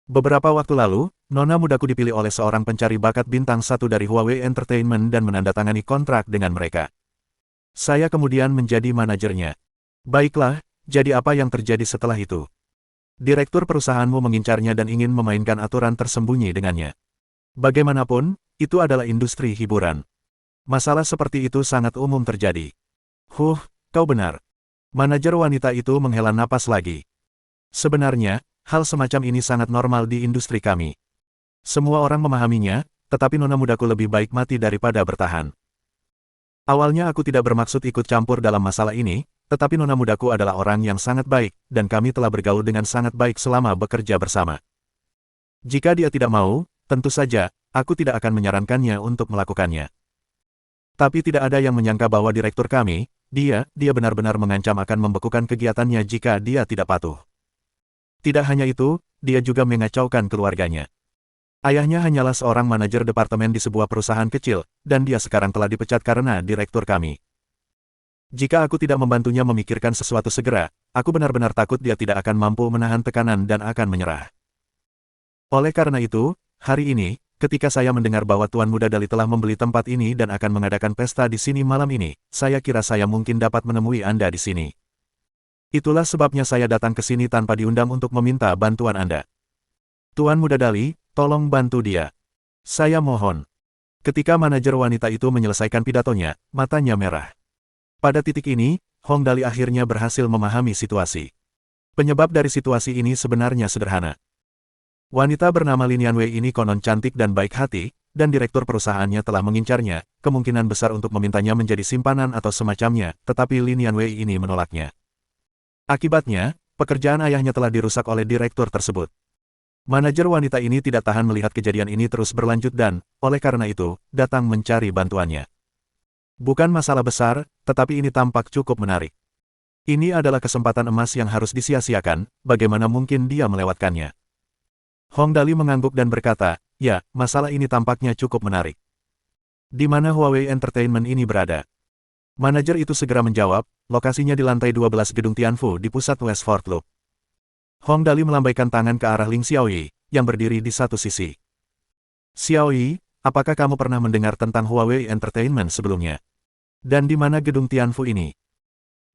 Beberapa waktu lalu, nona mudaku dipilih oleh seorang pencari bakat bintang satu dari Huawei Entertainment dan menandatangani kontrak dengan mereka. Saya kemudian menjadi manajernya. Baiklah, jadi apa yang terjadi setelah itu? Direktur perusahaanmu mengincarnya dan ingin memainkan aturan tersembunyi dengannya. Bagaimanapun, itu adalah industri hiburan. Masalah seperti itu sangat umum terjadi. Kau benar. Manajer wanita itu menghela napas lagi. Sebenarnya, hal semacam ini sangat normal di industri kami. Semua orang memahaminya, tetapi nona mudaku lebih baik mati daripada bertahan. Awalnya aku tidak bermaksud ikut campur dalam masalah ini, tetapi nona mudaku adalah orang yang sangat baik, dan kami telah bergaul dengan sangat baik selama bekerja bersama. Jika dia tidak mau, tentu saja, aku tidak akan menyarankannya untuk melakukannya. Tapi tidak ada yang menyangka bahwa direktur kami, dia benar-benar mengancam akan membekukan kegiatannya jika dia tidak patuh. Tidak hanya itu, dia juga mengacaukan keluarganya. Ayahnya hanyalah seorang manajer departemen di sebuah perusahaan kecil, dan dia sekarang telah dipecat karena direktur kami. Jika aku tidak membantunya memikirkan sesuatu segera, aku benar-benar takut dia tidak akan mampu menahan tekanan dan akan menyerah. Oleh karena itu, hari ini, ketika saya mendengar bahwa Tuan Muda Dali telah membeli tempat ini dan akan mengadakan pesta di sini malam ini, saya kira saya mungkin dapat menemui Anda di sini. Itulah sebabnya saya datang ke sini tanpa diundang untuk meminta bantuan Anda. Tuan Muda Dali, tolong bantu dia. Saya mohon. Ketika manajer wanita itu menyelesaikan pidatonya, matanya merah. Pada titik ini, Hong Dali akhirnya berhasil memahami situasi. Penyebab dari situasi ini sebenarnya sederhana. Wanita bernama Li Nianwei ini konon cantik dan baik hati, dan direktur perusahaannya telah mengincarnya, kemungkinan besar untuk memintanya menjadi simpanan atau semacamnya, tetapi Li Nianwei ini menolaknya. Akibatnya, pekerjaan ayahnya telah dirusak oleh direktur tersebut. Manajer wanita ini tidak tahan melihat kejadian ini terus berlanjut dan, oleh karena itu, datang mencari bantuannya. Bukan masalah besar, tetapi ini tampak cukup menarik. Ini adalah kesempatan emas yang harus disia-siakan, bagaimana mungkin dia melewatkannya. Hong Dali mengangguk dan berkata, ya, masalah ini tampaknya cukup menarik. Di mana Huawei Entertainment ini berada? Manajer itu segera menjawab, lokasinya di lantai 12 gedung Tianfu di pusat Westford Loop. Hong Dali melambaikan tangan ke arah Ling Xiaoyi, yang berdiri di satu sisi. Xiaoyi, apakah kamu pernah mendengar tentang Huawei Entertainment sebelumnya? Dan di mana gedung Tianfu ini?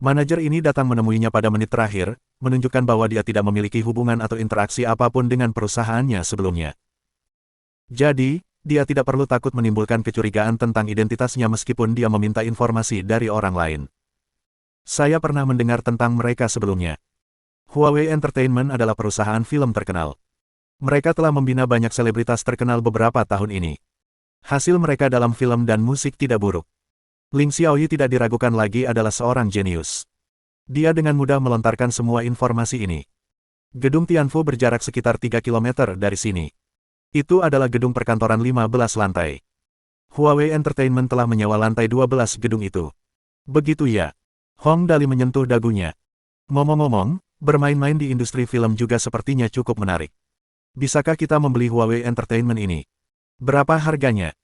Manajer ini datang menemuinya pada menit terakhir, menunjukkan bahwa dia tidak memiliki hubungan atau interaksi apapun dengan perusahaannya sebelumnya. Jadi, dia tidak perlu takut menimbulkan kecurigaan tentang identitasnya meskipun dia meminta informasi dari orang lain. Saya pernah mendengar tentang mereka sebelumnya. Huawei Entertainment adalah perusahaan film terkenal. Mereka telah membina banyak selebritas terkenal beberapa tahun ini. Hasil mereka dalam film dan musik tidak buruk. Ling Xiaoyi tidak diragukan lagi adalah seorang jenius. Dia dengan mudah melontarkan semua informasi ini. Gedung Tianfu berjarak sekitar 3 km dari sini. Itu adalah gedung perkantoran 15 lantai. Huawei Entertainment telah menyewa lantai 12 gedung itu. Begitu ya? Hong Dali menyentuh dagunya. Ngomong-ngomong, bermain-main di industri film juga sepertinya cukup menarik. Bisakah kita membeli Huawei Entertainment ini? Berapa harganya?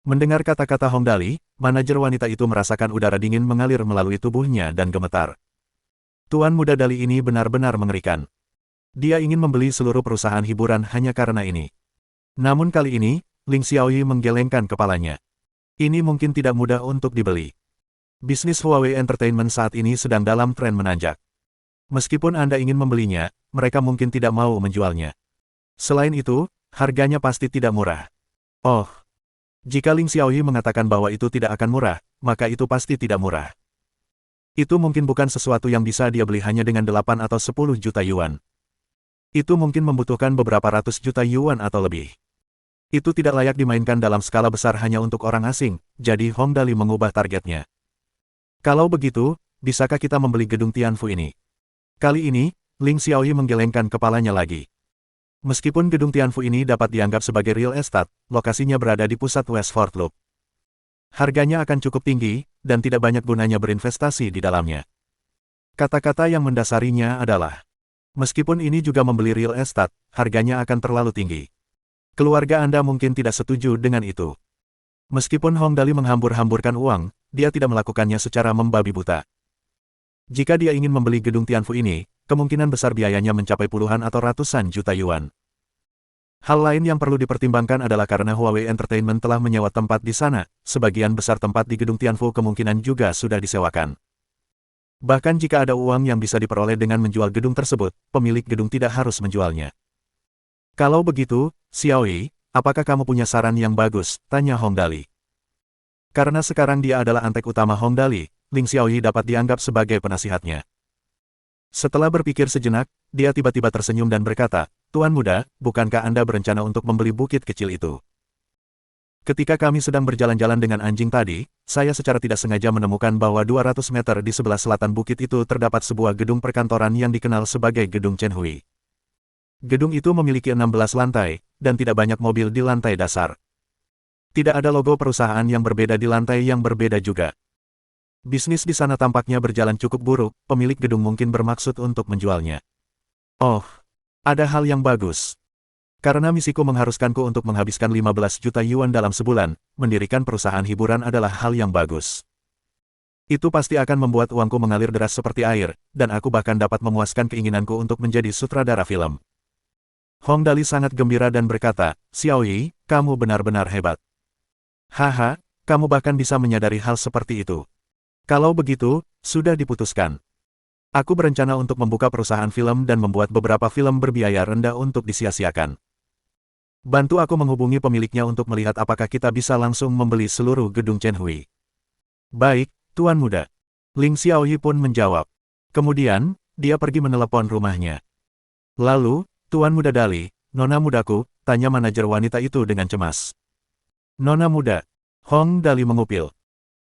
Mendengar kata-kata Hong Dali, manajer wanita itu merasakan udara dingin mengalir melalui tubuhnya dan gemetar. Tuan muda Dali ini benar-benar mengerikan. Dia ingin membeli seluruh perusahaan hiburan hanya karena ini. Namun kali ini, Ling Xiaoyi menggelengkan kepalanya. Ini mungkin tidak mudah untuk dibeli. Bisnis Huawei Entertainment saat ini sedang dalam tren menanjak. Meskipun Anda ingin membelinya, mereka mungkin tidak mau menjualnya. Selain itu, harganya pasti tidak murah. Oh, jika Ling Xiaoyi mengatakan bahwa itu tidak akan murah, maka itu pasti tidak murah. Itu mungkin bukan sesuatu yang bisa dia beli hanya dengan 8 atau 10 juta yuan. Itu mungkin membutuhkan beberapa ratus juta yuan atau lebih. Itu tidak layak dimainkan dalam skala besar hanya untuk orang asing, jadi Hong Dali mengubah targetnya. Kalau begitu, bisakah kita membeli gedung Tianfu ini? Kali ini, Ling Xiaoyi menggelengkan kepalanya lagi. Meskipun gedung Tianfu ini dapat dianggap sebagai real estate, lokasinya berada di pusat Westford Loop. Harganya akan cukup tinggi, dan tidak banyak gunanya berinvestasi di dalamnya. Kata-kata yang mendasarinya adalah, meskipun ini juga membeli real estate, harganya akan terlalu tinggi. Keluarga Anda mungkin tidak setuju dengan itu. Meskipun Hong Dali menghambur-hamburkan uang, dia tidak melakukannya secara membabi buta. Jika dia ingin membeli gedung Tianfu ini, kemungkinan besar biayanya mencapai puluhan atau ratusan juta yuan. Hal lain yang perlu dipertimbangkan adalah karena Huawei Entertainment telah menyewa tempat di sana, sebagian besar tempat di gedung Tianfu kemungkinan juga sudah disewakan. Bahkan jika ada uang yang bisa diperoleh dengan menjual gedung tersebut, pemilik gedung tidak harus menjualnya. Kalau begitu, Xiaoyi, apakah kamu punya saran yang bagus? Tanya Hong Dali. Karena sekarang dia adalah antek utama Hong Dali, Ling Xiaoyi dapat dianggap sebagai penasihatnya. Setelah berpikir sejenak, dia tiba-tiba tersenyum dan berkata, Tuan muda, bukankah Anda berencana untuk membeli bukit kecil itu? Ketika kami sedang berjalan-jalan dengan anjing tadi, saya secara tidak sengaja menemukan bahwa 200 meter di sebelah selatan bukit itu terdapat sebuah gedung perkantoran yang dikenal sebagai Gedung Chen Hui. Gedung itu memiliki 16 lantai, dan tidak banyak mobil di lantai dasar. Tidak ada logo perusahaan yang berbeda di lantai yang berbeda juga. Bisnis di sana tampaknya berjalan cukup buruk, pemilik gedung mungkin bermaksud untuk menjualnya. Oh, ada hal yang bagus. Karena misiku mengharuskanku untuk menghabiskan 15 juta yuan dalam sebulan, mendirikan perusahaan hiburan adalah hal yang bagus. Itu pasti akan membuat uangku mengalir deras seperti air, dan aku bahkan dapat memuaskan keinginanku untuk menjadi sutradara film. Hong Dali sangat gembira dan berkata, Xiaoyi, kamu benar-benar hebat. Haha, kamu bahkan bisa menyadari hal seperti itu. Kalau begitu, sudah diputuskan. Aku berencana untuk membuka perusahaan film dan membuat beberapa film berbiaya rendah untuk disia-siakan. Bantu aku menghubungi pemiliknya untuk melihat apakah kita bisa langsung membeli seluruh gedung Chen Hui. Baik, Tuan Muda. Ling Xiaoyi pun menjawab. Kemudian, dia pergi menelepon rumahnya. Lalu, Tuan Muda Dali, Nona mudaku, tanya manajer wanita itu dengan cemas. Nona muda. Hong Dali mengupil.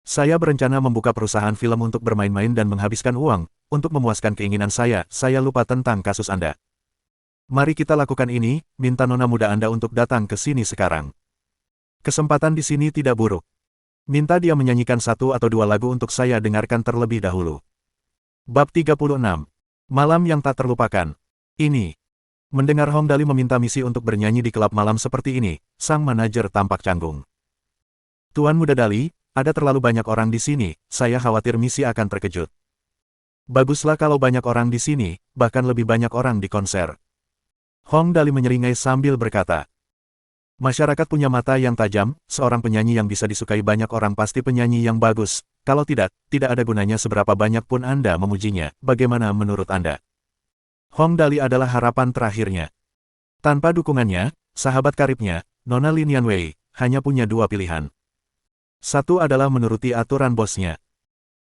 Saya berencana membuka perusahaan film untuk bermain-main dan menghabiskan uang, untuk memuaskan keinginan saya lupa tentang kasus Anda. Mari kita lakukan ini, minta Nona muda Anda untuk datang ke sini sekarang. Kesempatan di sini tidak buruk. Minta dia menyanyikan 1 atau 2 lagu untuk saya dengarkan terlebih dahulu. Bab 36. Malam yang tak terlupakan. Ini. Mendengar Hong Dali meminta misi untuk bernyanyi di klub malam seperti ini, sang manajer tampak canggung. Tuan Muda Dali, ada terlalu banyak orang di sini, saya khawatir misi akan terkejut. Baguslah kalau banyak orang di sini, bahkan lebih banyak orang di konser. Hong Dali menyeringai sambil berkata. Masyarakat punya mata yang tajam, seorang penyanyi yang bisa disukai banyak orang pasti penyanyi yang bagus, kalau tidak, tidak ada gunanya seberapa banyak pun Anda memujinya, bagaimana menurut Anda? Hong Dali adalah harapan terakhirnya. Tanpa dukungannya, sahabat karibnya, Nona Lin Yanwei, hanya punya dua pilihan. Satu adalah menuruti aturan bosnya.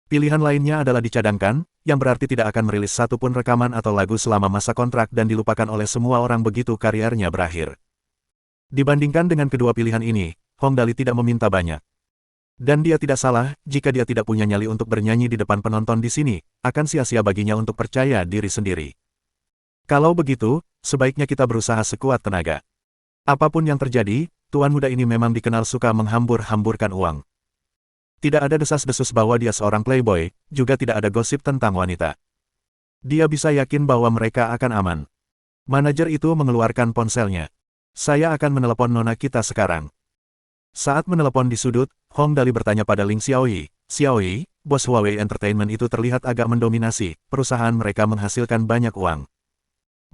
Pilihan lainnya adalah dicadangkan, yang berarti tidak akan merilis satupun rekaman atau lagu selama masa kontrak dan dilupakan oleh semua orang begitu karirnya berakhir. Dibandingkan dengan kedua pilihan ini, Hong Dali tidak meminta banyak. Dan dia tidak salah, jika dia tidak punya nyali untuk bernyanyi di depan penonton di sini, akan sia-sia baginya untuk percaya diri sendiri. Kalau begitu, sebaiknya kita berusaha sekuat tenaga. Apapun yang terjadi, Tuan Muda ini memang dikenal suka menghambur-hamburkan uang. Tidak ada desas-desus bahwa dia seorang playboy, juga tidak ada gosip tentang wanita. Dia bisa yakin bahwa mereka akan aman. Manajer itu mengeluarkan ponselnya. Saya akan menelepon nona kita sekarang. Saat menelepon di sudut, Hong Dali bertanya pada Ling Xiaoyi. Xiaoyi, bos Huawei Entertainment itu terlihat agak mendominasi, perusahaan mereka menghasilkan banyak uang.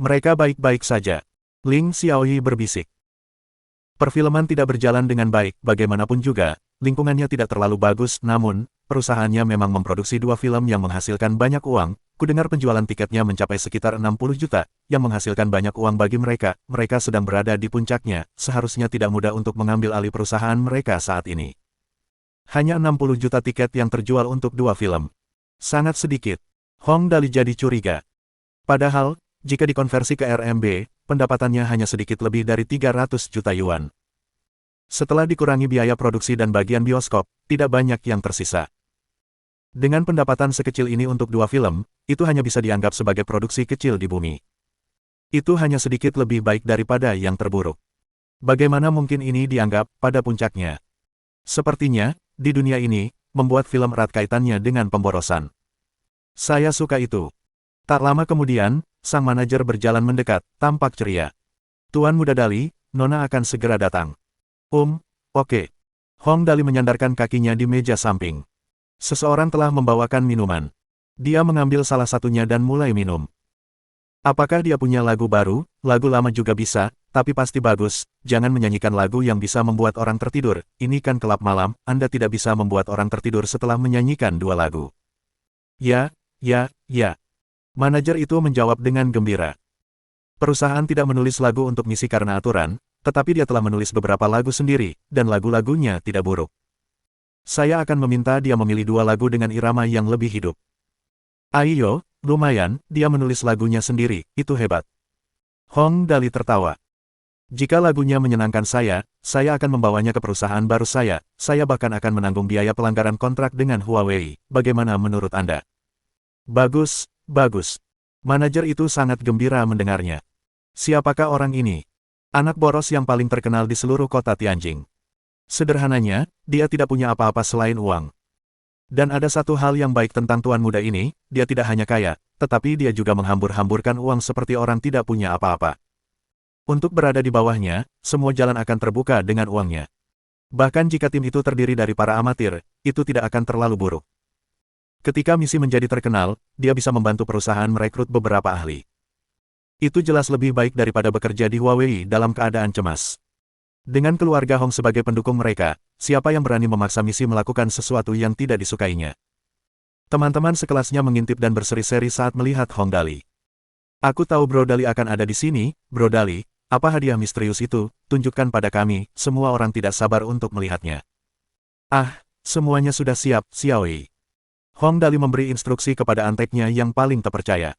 Mereka baik-baik saja. Ling Xiaoyi berbisik. Perfilman tidak berjalan dengan baik, bagaimanapun juga, lingkungannya tidak terlalu bagus, namun, perusahaannya memang memproduksi dua film yang menghasilkan banyak uang, kudengar penjualan tiketnya mencapai sekitar 60 juta, yang menghasilkan banyak uang bagi mereka, mereka sedang berada di puncaknya, seharusnya tidak mudah untuk mengambil alih perusahaan mereka saat ini. Hanya 60 juta tiket yang terjual untuk dua film. Sangat sedikit. Hong Dali jadi curiga. Padahal, jika dikonversi ke RMB, pendapatannya hanya sedikit lebih dari 300 juta yuan. Setelah dikurangi biaya produksi dan bagian bioskop, tidak banyak yang tersisa. Dengan pendapatan sekecil ini untuk dua film, itu hanya bisa dianggap sebagai produksi kecil di bumi. Itu hanya sedikit lebih baik daripada yang terburuk. Bagaimana mungkin ini dianggap pada puncaknya? Sepertinya, di dunia ini, membuat film erat kaitannya dengan pemborosan. Saya suka itu. Tak lama kemudian, sang manajer berjalan mendekat, tampak ceria. Tuan Muda Dali, Nona akan segera datang. Oke. Hong Dali menyandarkan kakinya di meja samping. Seseorang telah membawakan minuman. Dia mengambil salah satunya dan mulai minum. Apakah dia punya lagu baru? Lagu lama juga bisa, tapi pasti bagus. Jangan menyanyikan lagu yang bisa membuat orang tertidur. Ini kan kelab malam, Anda tidak bisa membuat orang tertidur setelah menyanyikan dua lagu. Ya. Manajer itu menjawab dengan gembira. Perusahaan tidak menulis lagu untuk misi karena aturan, tetapi dia telah menulis beberapa lagu sendiri, dan lagu-lagunya tidak buruk. Saya akan meminta dia memilih dua lagu dengan irama yang lebih hidup. Ayo, lumayan, dia menulis lagunya sendiri, itu hebat. Hong Dali tertawa. Jika lagunya menyenangkan saya akan membawanya ke perusahaan baru saya bahkan akan menanggung biaya pelanggaran kontrak dengan Huawei, bagaimana menurut Anda? Bagus. Manajer itu sangat gembira mendengarnya. Siapakah orang ini? Anak boros yang paling terkenal di seluruh kota Tianjin. Sederhananya, dia tidak punya apa-apa selain uang. Dan ada satu hal yang baik tentang tuan muda ini, dia tidak hanya kaya, tetapi dia juga menghambur-hamburkan uang seperti orang tidak punya apa-apa. Untuk berada di bawahnya, semua jalan akan terbuka dengan uangnya. Bahkan jika tim itu terdiri dari para amatir, itu tidak akan terlalu buruk. Ketika misi menjadi terkenal, dia bisa membantu perusahaan merekrut beberapa ahli. Itu jelas lebih baik daripada bekerja di Huawei dalam keadaan cemas. Dengan keluarga Hong sebagai pendukung mereka, siapa yang berani memaksa misi melakukan sesuatu yang tidak disukainya? Teman-teman sekelasnya mengintip dan berseri-seri saat melihat Hong Dali. Aku tahu Bro Dali akan ada di sini, Bro Dali, apa hadiah misterius itu? Tunjukkan pada kami, semua orang tidak sabar untuk melihatnya. Semuanya sudah siap, Xiaoyi. Hong Dali memberi instruksi kepada anteknya yang paling terpercaya.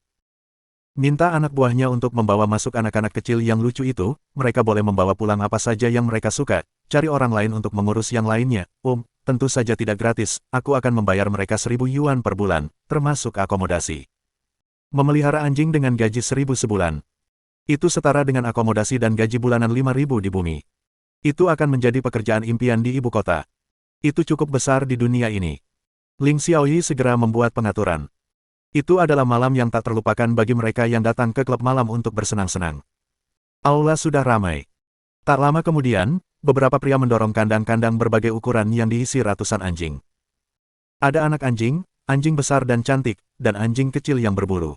Minta anak buahnya untuk membawa masuk anak-anak kecil yang lucu itu, mereka boleh membawa pulang apa saja yang mereka suka, cari orang lain untuk mengurus yang lainnya. Tentu saja tidak gratis, aku akan membayar mereka 1.000 yuan per bulan, termasuk akomodasi. Memelihara anjing dengan gaji 1.000 sebulan. Itu setara dengan akomodasi dan gaji bulanan 5.000 di bumi. Itu akan menjadi pekerjaan impian di ibu kota. Itu cukup besar di dunia ini. Ling Xiaoyi segera membuat pengaturan. Itu adalah malam yang tak terlupakan bagi mereka yang datang ke klub malam untuk bersenang-senang. Aula sudah ramai. Tak lama kemudian, beberapa pria mendorong kandang-kandang berbagai ukuran yang diisi ratusan anjing. Ada anak anjing, anjing besar dan cantik, dan anjing kecil yang berbulu.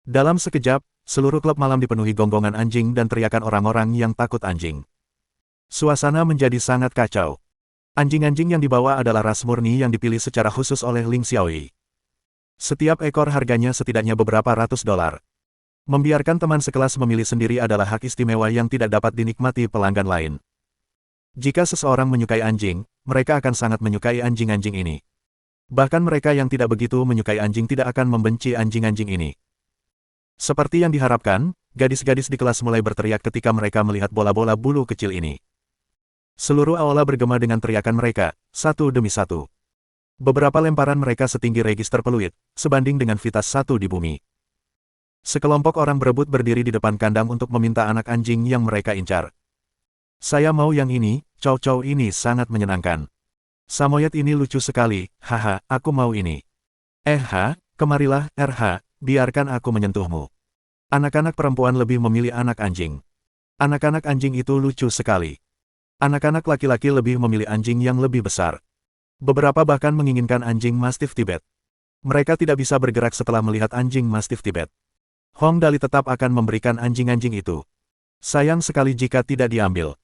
Dalam sekejap, seluruh klub malam dipenuhi gonggongan anjing dan teriakan orang-orang yang takut anjing. Suasana menjadi sangat kacau. Anjing-anjing yang dibawa adalah ras murni yang dipilih secara khusus oleh Ling Xiaoyi. Setiap ekor harganya setidaknya beberapa ratus dolar. Membiarkan teman sekelas memilih sendiri adalah hak istimewa yang tidak dapat dinikmati pelanggan lain. Jika seseorang menyukai anjing, mereka akan sangat menyukai anjing-anjing ini. Bahkan mereka yang tidak begitu menyukai anjing tidak akan membenci anjing-anjing ini. Seperti yang diharapkan, gadis-gadis di kelas mulai berteriak ketika mereka melihat bola-bola bulu kecil ini. Seluruh aula bergema dengan teriakan mereka, satu demi satu. Beberapa lemparan mereka setinggi register peluit, sebanding dengan vitas satu di bumi. Sekelompok orang berebut berdiri di depan kandang untuk meminta anak anjing yang mereka incar. Saya mau yang ini, Chow ini sangat menyenangkan. Samoyed ini lucu sekali, haha, aku mau ini. Kemarilah, RH, biarkan aku menyentuhmu. Anak-anak perempuan lebih memilih anak anjing. Anak-anak anjing itu lucu sekali. Anak-anak laki-laki lebih memilih anjing yang lebih besar. Beberapa bahkan menginginkan anjing Mastiff Tibet. Mereka tidak bisa bergerak setelah melihat anjing Mastiff Tibet. Hong Dali tetap akan memberikan anjing-anjing itu. Sayang sekali jika tidak diambil.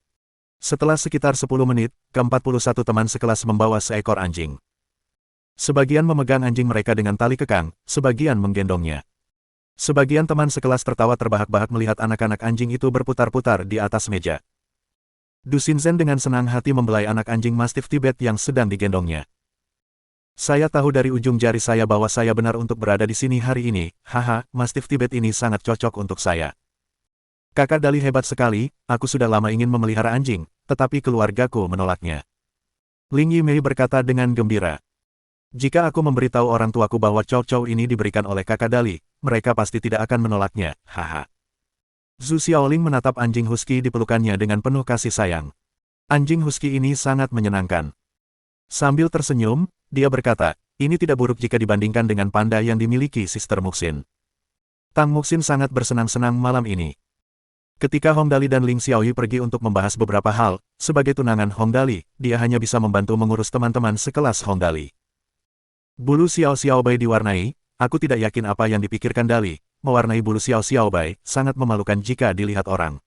Setelah sekitar 10 menit, ke-41 teman sekelas membawa seekor anjing. Sebagian memegang anjing mereka dengan tali kekang, sebagian menggendongnya. Sebagian teman sekelas tertawa terbahak-bahak melihat anak-anak anjing itu berputar-putar di atas meja. Du Xinzhen dengan senang hati membelai anak anjing Mastiff Tibet yang sedang digendongnya. Saya tahu dari ujung jari saya bahwa saya benar untuk berada di sini hari ini, haha, Mastiff Tibet ini sangat cocok untuk saya. Kakak Dali hebat sekali, aku sudah lama ingin memelihara anjing, tetapi keluargaku menolaknya. Ling Yimei berkata dengan gembira. Jika aku memberitahu orang tuaku bahwa Chow ini diberikan oleh kakak Dali, mereka pasti tidak akan menolaknya, haha. Zhu Xiaoling menatap anjing husky di pelukannya dengan penuh kasih sayang. Anjing husky ini sangat menyenangkan. Sambil tersenyum, dia berkata, ini tidak buruk jika dibandingkan dengan panda yang dimiliki Sister Muxin. Tang Muxin sangat bersenang-senang malam ini. Ketika Hong Dali dan Ling Xiaoyi pergi untuk membahas beberapa hal, sebagai tunangan Hong Dali, dia hanya bisa membantu mengurus teman-teman sekelas Hong Dali. Bulu Xiao Xiaobai diwarnai, aku tidak yakin apa yang dipikirkan Dali. Mewarnai bulu Xiao Xiaobai sangat memalukan jika dilihat orang.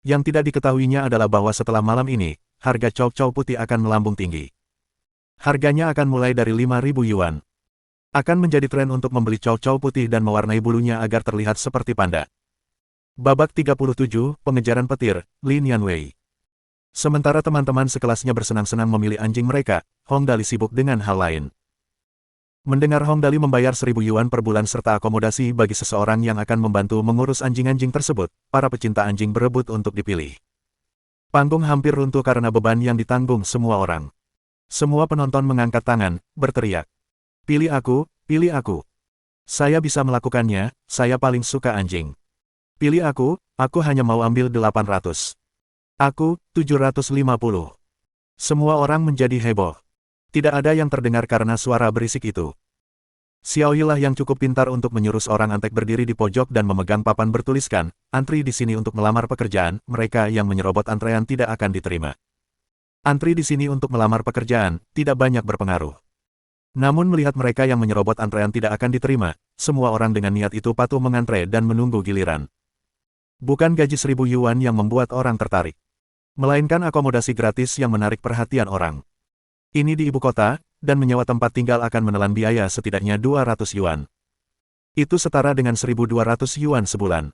Yang tidak diketahuinya adalah bahwa setelah malam ini, harga Chow putih akan melambung tinggi. Harganya akan mulai dari 5.000 yuan. Akan menjadi tren untuk membeli Chow putih dan mewarnai bulunya agar terlihat seperti panda. Babak 37, Pengejaran Petir, Lin Yanwei. Sementara teman-teman sekelasnya bersenang-senang memilih anjing mereka, Hong Dali sibuk dengan hal lain. Mendengar Hong Dali membayar 1.000 yuan per bulan serta akomodasi bagi seseorang yang akan membantu mengurus anjing-anjing tersebut, para pecinta anjing berebut untuk dipilih. Panggung hampir runtuh karena beban yang ditanggung semua orang. Semua penonton mengangkat tangan, berteriak. Pilih aku, pilih aku. Saya bisa melakukannya, saya paling suka anjing. Pilih aku hanya mau ambil 800. Aku, 750. Semua orang menjadi heboh. Tidak ada yang terdengar karena suara berisik itu. Xiaoyi lah yang cukup pintar untuk menyuruh seorang antek berdiri di pojok dan memegang papan bertuliskan, antri di sini untuk melamar pekerjaan, mereka yang menyerobot antrean tidak akan diterima. Antri di sini untuk melamar pekerjaan, tidak banyak berpengaruh. Namun melihat mereka yang menyerobot antrean tidak akan diterima, semua orang dengan niat itu patuh mengantre dan menunggu giliran. Bukan gaji 1.000 yuan yang membuat orang tertarik, melainkan akomodasi gratis yang menarik perhatian orang. Ini di ibu kota, dan menyewa tempat tinggal akan menelan biaya setidaknya 200 yuan. Itu setara dengan 1.200 yuan sebulan.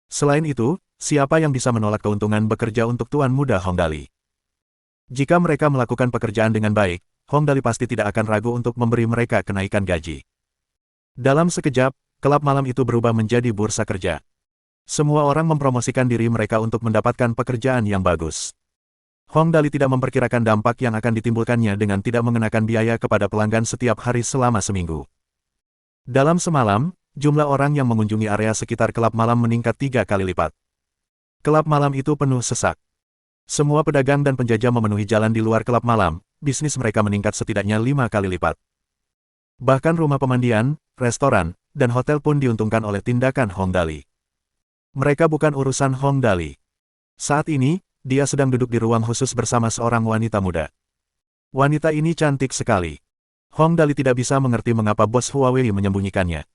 Selain itu, siapa yang bisa menolak keuntungan bekerja untuk tuan muda Hong Dali? Jika mereka melakukan pekerjaan dengan baik, Hong Dali pasti tidak akan ragu untuk memberi mereka kenaikan gaji. Dalam sekejap, klub malam itu berubah menjadi bursa kerja. Semua orang mempromosikan diri mereka untuk mendapatkan pekerjaan yang bagus. Hong Dali tidak memperkirakan dampak yang akan ditimbulkannya dengan tidak mengenakan biaya kepada pelanggan setiap hari selama seminggu. Dalam semalam, jumlah orang yang mengunjungi area sekitar klub malam meningkat 3 kali lipat. Klub malam itu penuh sesak. Semua pedagang dan penjajah memenuhi jalan di luar klub malam, bisnis mereka meningkat setidaknya 5 kali lipat. Bahkan rumah pemandian, restoran, dan hotel pun diuntungkan oleh tindakan Hong Dali. Mereka bukan urusan Hong Dali. Saat ini, dia sedang duduk di ruang khusus bersama seorang wanita muda. Wanita ini cantik sekali. Hong Dali tidak bisa mengerti mengapa bos Huawei menyembunyikannya.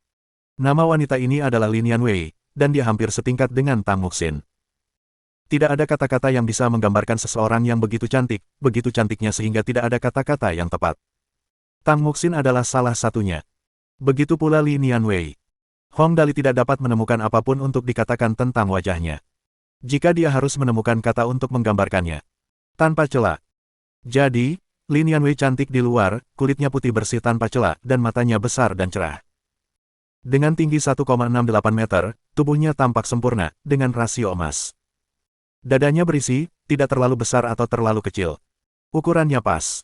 Nama wanita ini adalah Lin Yanwei, dan dia hampir setingkat dengan Tang Muxin. Tidak ada kata-kata yang bisa menggambarkan seseorang yang begitu cantiknya sehingga tidak ada kata-kata yang tepat. Tang Muxin adalah salah satunya. Begitu pula Lin Yanwei. Hong Dali tidak dapat menemukan apapun untuk dikatakan tentang wajahnya. Jika dia harus menemukan kata untuk menggambarkannya. Tanpa celah. Jadi, Lin Yanwei cantik di luar, kulitnya putih bersih tanpa celah, dan matanya besar dan cerah. Dengan tinggi 1,68 meter, tubuhnya tampak sempurna, dengan rasio emas. Dadanya berisi, tidak terlalu besar atau terlalu kecil. Ukurannya pas.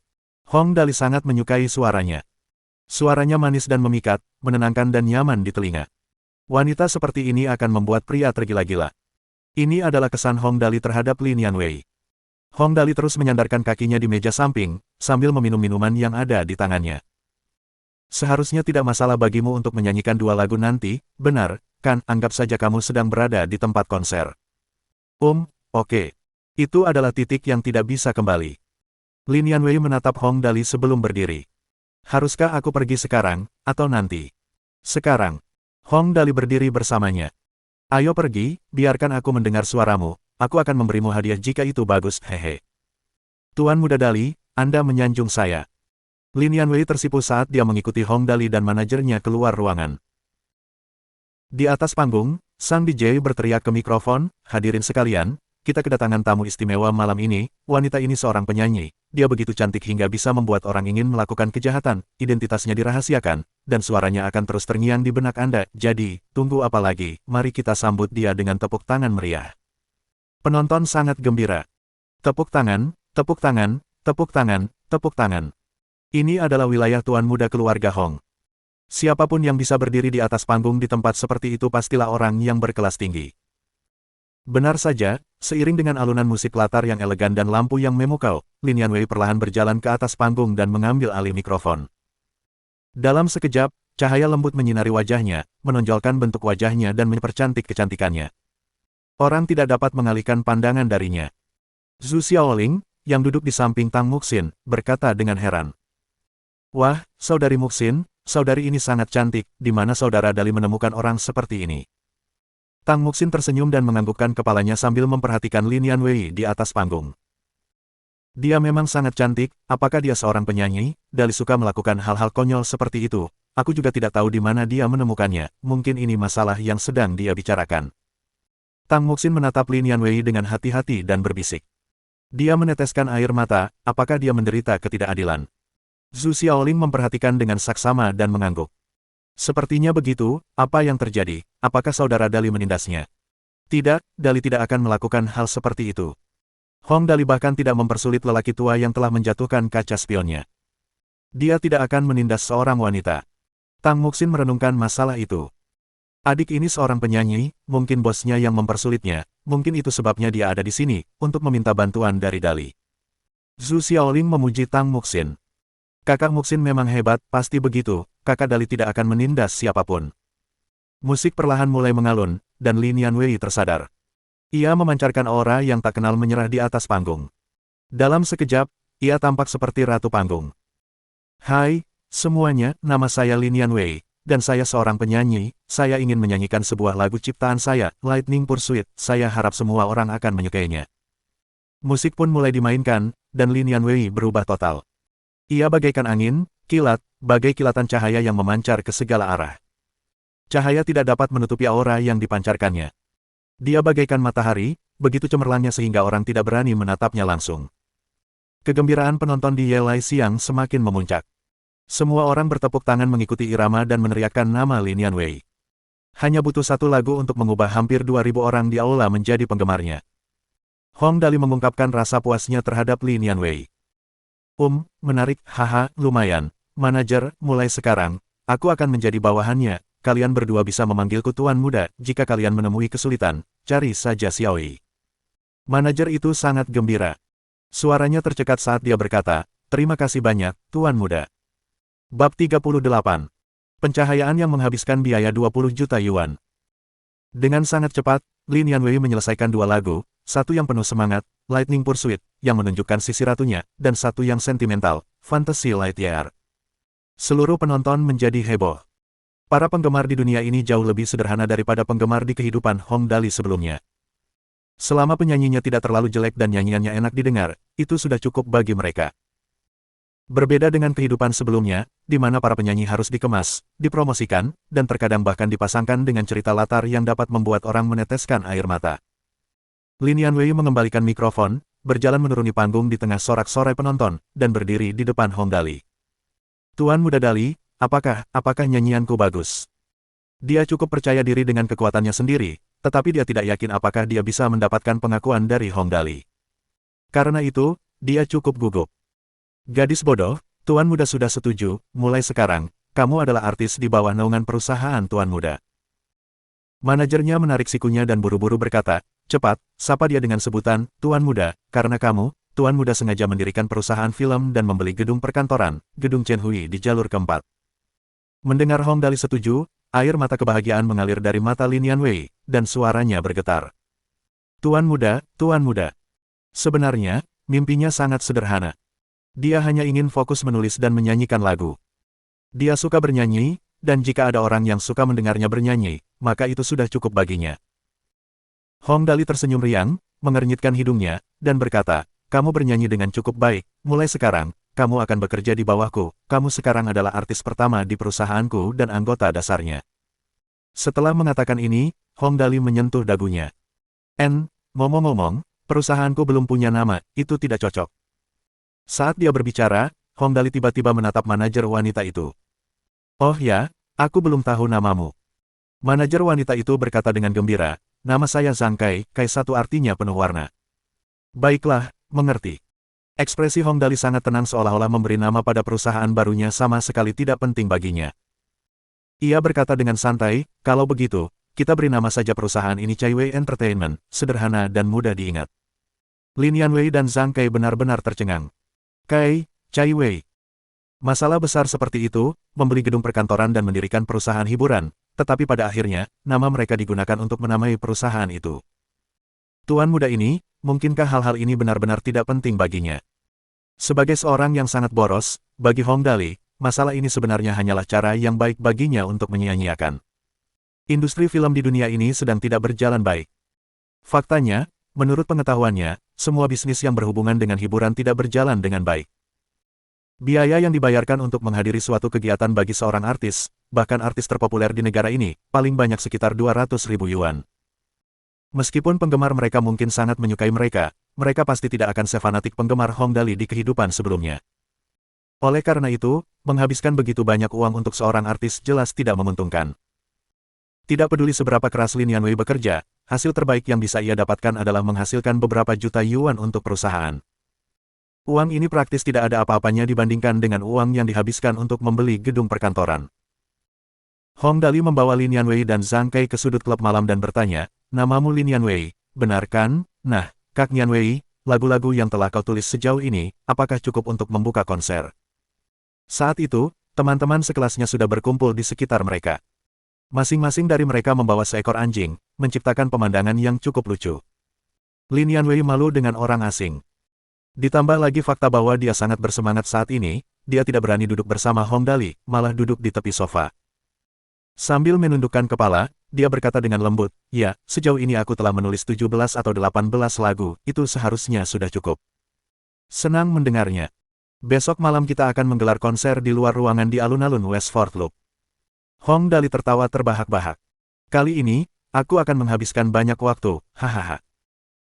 Hong Dali sangat menyukai suaranya. Suaranya manis dan memikat, menenangkan dan nyaman di telinga. Wanita seperti ini akan membuat pria tergila-gila. Ini adalah kesan Hong Dali terhadap Lin Yanwei. Hong Dali terus menyandarkan kakinya di meja samping, sambil meminum minuman yang ada di tangannya. Seharusnya tidak masalah bagimu untuk menyanyikan dua lagu nanti, benar, kan? Anggap saja kamu sedang berada di tempat konser. Oke. Itu adalah titik yang tidak bisa kembali. Lin Yanwei menatap Hong Dali sebelum berdiri. Haruskah aku pergi sekarang, atau nanti? Sekarang. Hong Dali berdiri bersamanya. Ayo pergi, biarkan aku mendengar suaramu. Aku akan memberimu hadiah jika itu bagus, hehe. Tuan Muda Dali, Anda menyanjung saya. Lin Yanwei tersipu saat dia mengikuti Hong Dali dan manajernya keluar ruangan. Di atas panggung, sang DJ berteriak ke mikrofon, hadirin sekalian, kita kedatangan tamu istimewa malam ini. Wanita ini seorang penyanyi, dia begitu cantik hingga bisa membuat orang ingin melakukan kejahatan, identitasnya dirahasiakan, dan suaranya akan terus terngiang di benak Anda. Jadi, tunggu apa lagi, mari kita sambut dia dengan tepuk tangan meriah. Penonton sangat gembira. Tepuk tangan, tepuk tangan, tepuk tangan, tepuk tangan. Ini adalah wilayah Tuan Muda keluarga Hong. Siapapun yang bisa berdiri di atas panggung di tempat seperti itu pastilah orang yang berkelas tinggi. Benar saja, seiring dengan alunan musik latar yang elegan dan lampu yang memukau, Lin Yanwei perlahan berjalan ke atas panggung dan mengambil alih mikrofon. Dalam sekejap, cahaya lembut menyinari wajahnya, menonjolkan bentuk wajahnya dan mempercantik kecantikannya. Orang tidak dapat mengalihkan pandangan darinya. Zhu Xiaoling, yang duduk di samping Tang Muxin, berkata dengan heran. Wah, saudari Muxin, saudari ini sangat cantik, di mana saudara Dali menemukan orang seperti ini? Tang Muxin tersenyum dan menganggukkan kepalanya sambil memperhatikan Lin Yanwei di atas panggung. Dia memang sangat cantik, apakah dia seorang penyanyi? Dali suka melakukan hal-hal konyol seperti itu. Aku juga tidak tahu di mana dia menemukannya, mungkin ini masalah yang sedang dia bicarakan. Tang Muxin menatap Lin Yanwei dengan hati-hati dan berbisik. Dia meneteskan air mata, apakah dia menderita ketidakadilan? Zhu Xiaoling memperhatikan dengan saksama dan mengangguk. Sepertinya begitu, apa yang terjadi? Apakah saudara Dali menindasnya? Tidak, Dali tidak akan melakukan hal seperti itu. Hong Dali bahkan tidak mempersulit lelaki tua yang telah menjatuhkan kaca spionnya. Dia tidak akan menindas seorang wanita. Tang Muxin merenungkan masalah itu. Adik ini seorang penyanyi, mungkin bosnya yang mempersulitnya, mungkin itu sebabnya dia ada di sini, untuk meminta bantuan dari Dali. Zhu Xiaoling memuji Tang Muxin. Kakak Muxin memang hebat, pasti begitu, kakak Dali tidak akan menindas siapapun. Musik perlahan mulai mengalun, dan Lin Yanwei tersadar. Ia memancarkan aura yang tak kenal menyerah di atas panggung. Dalam sekejap, ia tampak seperti ratu panggung. Hai, semuanya, nama saya Lin Yanwei, dan saya seorang penyanyi, saya ingin menyanyikan sebuah lagu ciptaan saya, Lightning Pursuit, saya harap semua orang akan menyukainya. Musik pun mulai dimainkan, dan Lin Yanwei berubah total. Ia bagaikan angin, kilat, bagai kilatan cahaya yang memancar ke segala arah. Cahaya tidak dapat menutupi aura yang dipancarkannya. Dia bagaikan matahari, begitu cemerlangnya sehingga orang tidak berani menatapnya langsung. Kegembiraan penonton di Yelai Siang semakin memuncak. Semua orang bertepuk tangan mengikuti irama dan meneriakkan nama Lin Yanwei. Hanya butuh satu lagu untuk mengubah hampir 2.000 orang di aula menjadi penggemarnya. Hong Dali mengungkapkan rasa puasnya terhadap Lin Yanwei. Menarik, haha, lumayan. Manajer, mulai sekarang, aku akan menjadi bawahannya. Kalian berdua bisa memanggilku Tuan Muda, jika kalian menemui kesulitan, cari saja Xiaoyi. Manajer itu sangat gembira. Suaranya tercekat saat dia berkata, terima kasih banyak, Tuan Muda. Bab 38. Pencahayaan yang menghabiskan biaya 20 juta yuan. Dengan sangat cepat, Lin Yanwei menyelesaikan dua lagu, satu yang penuh semangat, Lightning Pursuit, yang menunjukkan sisi ratunya, dan satu yang sentimental, Fantasy Lightyear. Seluruh penonton menjadi heboh. Para penggemar di dunia ini jauh lebih sederhana daripada penggemar di kehidupan Hong Dali sebelumnya. Selama penyanyinya tidak terlalu jelek dan nyanyiannya enak didengar, itu sudah cukup bagi mereka. Berbeda dengan kehidupan sebelumnya, di mana para penyanyi harus dikemas, dipromosikan, dan terkadang bahkan dipasangkan dengan cerita latar yang dapat membuat orang meneteskan air mata. Lin Yanwei mengembalikan mikrofon, berjalan menuruni panggung di tengah sorak-sorai penonton, dan berdiri di depan Hong Dali. Tuan Muda Dali, apakah nyanyianku bagus? Dia cukup percaya diri dengan kekuatannya sendiri, tetapi dia tidak yakin apakah dia bisa mendapatkan pengakuan dari Hong Dali. Karena itu, dia cukup gugup. Gadis bodoh, Tuan Muda sudah setuju, mulai sekarang, kamu adalah artis di bawah naungan perusahaan Tuan Muda. Manajernya menarik sikunya dan buru-buru berkata, cepat, sapa dia dengan sebutan, Tuan Muda, karena kamu, Tuan Muda sengaja mendirikan perusahaan film dan membeli gedung perkantoran, gedung Chen Hui di jalur keempat. Mendengar Hong Dali setuju, air mata kebahagiaan mengalir dari mata Lin Yanwei, dan suaranya bergetar. Tuan Muda. Sebenarnya, mimpinya sangat sederhana. Dia hanya ingin fokus menulis dan menyanyikan lagu. Dia suka bernyanyi, dan jika ada orang yang suka mendengarnya bernyanyi, maka itu sudah cukup baginya. Hong Dali tersenyum riang, mengernyitkan hidungnya, dan berkata, kamu bernyanyi dengan cukup baik, mulai sekarang, kamu akan bekerja di bawahku, kamu sekarang adalah artis pertama di perusahaanku dan anggota dasarnya. Setelah mengatakan ini, Hong Dali menyentuh dagunya. Ngomong-ngomong, perusahaanku belum punya nama, itu tidak cocok. Saat dia berbicara, Hong Dali tiba-tiba menatap manajer wanita itu. Oh ya, aku belum tahu namamu. Manajer wanita itu berkata dengan gembira, nama saya Zhang Kai, Kai satu artinya penuh warna. Baiklah, mengerti. Ekspresi Hong Dali sangat tenang seolah-olah memberi nama pada perusahaan barunya sama sekali tidak penting baginya. Ia berkata dengan santai, kalau begitu, kita beri nama saja perusahaan ini Chai Wei Entertainment, sederhana dan mudah diingat. Lin Yanwei dan Zhang Kai benar-benar tercengang. Chai Wei. Masalah besar seperti itu, membeli gedung perkantoran dan mendirikan perusahaan hiburan, tetapi pada akhirnya, nama mereka digunakan untuk menamai perusahaan itu. Tuan muda ini, mungkinkah hal-hal ini benar-benar tidak penting baginya? Sebagai seorang yang sangat boros, bagi Hong Dali, masalah ini sebenarnya hanyalah cara yang baik baginya untuk menyia-nyiakan. Industri film di dunia ini sedang tidak berjalan baik. Faktanya, menurut pengetahuannya, semua bisnis yang berhubungan dengan hiburan tidak berjalan dengan baik. Biaya yang dibayarkan untuk menghadiri suatu kegiatan bagi seorang artis, bahkan artis terpopuler di negara ini, paling banyak sekitar 200.000 yuan. Meskipun penggemar mereka mungkin sangat menyukai mereka pasti tidak akan sefanatik penggemar Hong Dali di kehidupan sebelumnya. Oleh karena itu, menghabiskan begitu banyak uang untuk seorang artis jelas tidak menguntungkan. Tidak peduli seberapa keras Lin Yanwei bekerja, hasil terbaik yang bisa ia dapatkan adalah menghasilkan beberapa juta yuan untuk perusahaan. Uang ini praktis tidak ada apa-apanya dibandingkan dengan uang yang dihabiskan untuk membeli gedung perkantoran. Hong Dali membawa Lin Yanwei dan Zhang Kai ke sudut klub malam dan bertanya, namamu Lin Yanwei, benar kan? Nah, Kak Yanwei, lagu-lagu yang telah kau tulis sejauh ini, apakah cukup untuk membuka konser? Saat itu, teman-teman sekelasnya sudah berkumpul di sekitar mereka. Masing-masing dari mereka membawa seekor anjing, menciptakan pemandangan yang cukup lucu. Lin Yanwei malu dengan orang asing. Ditambah lagi fakta bahwa dia sangat bersemangat saat ini, dia tidak berani duduk bersama Hong Dali, malah duduk di tepi sofa. Sambil menundukkan kepala, dia berkata dengan lembut, ya, sejauh ini aku telah menulis 17 atau 18 lagu, itu seharusnya sudah cukup. Senang mendengarnya. Besok malam kita akan menggelar konser di luar ruangan di alun-alun Westford Loop. Hong Dali tertawa terbahak-bahak. Kali ini, aku akan menghabiskan banyak waktu, hahaha.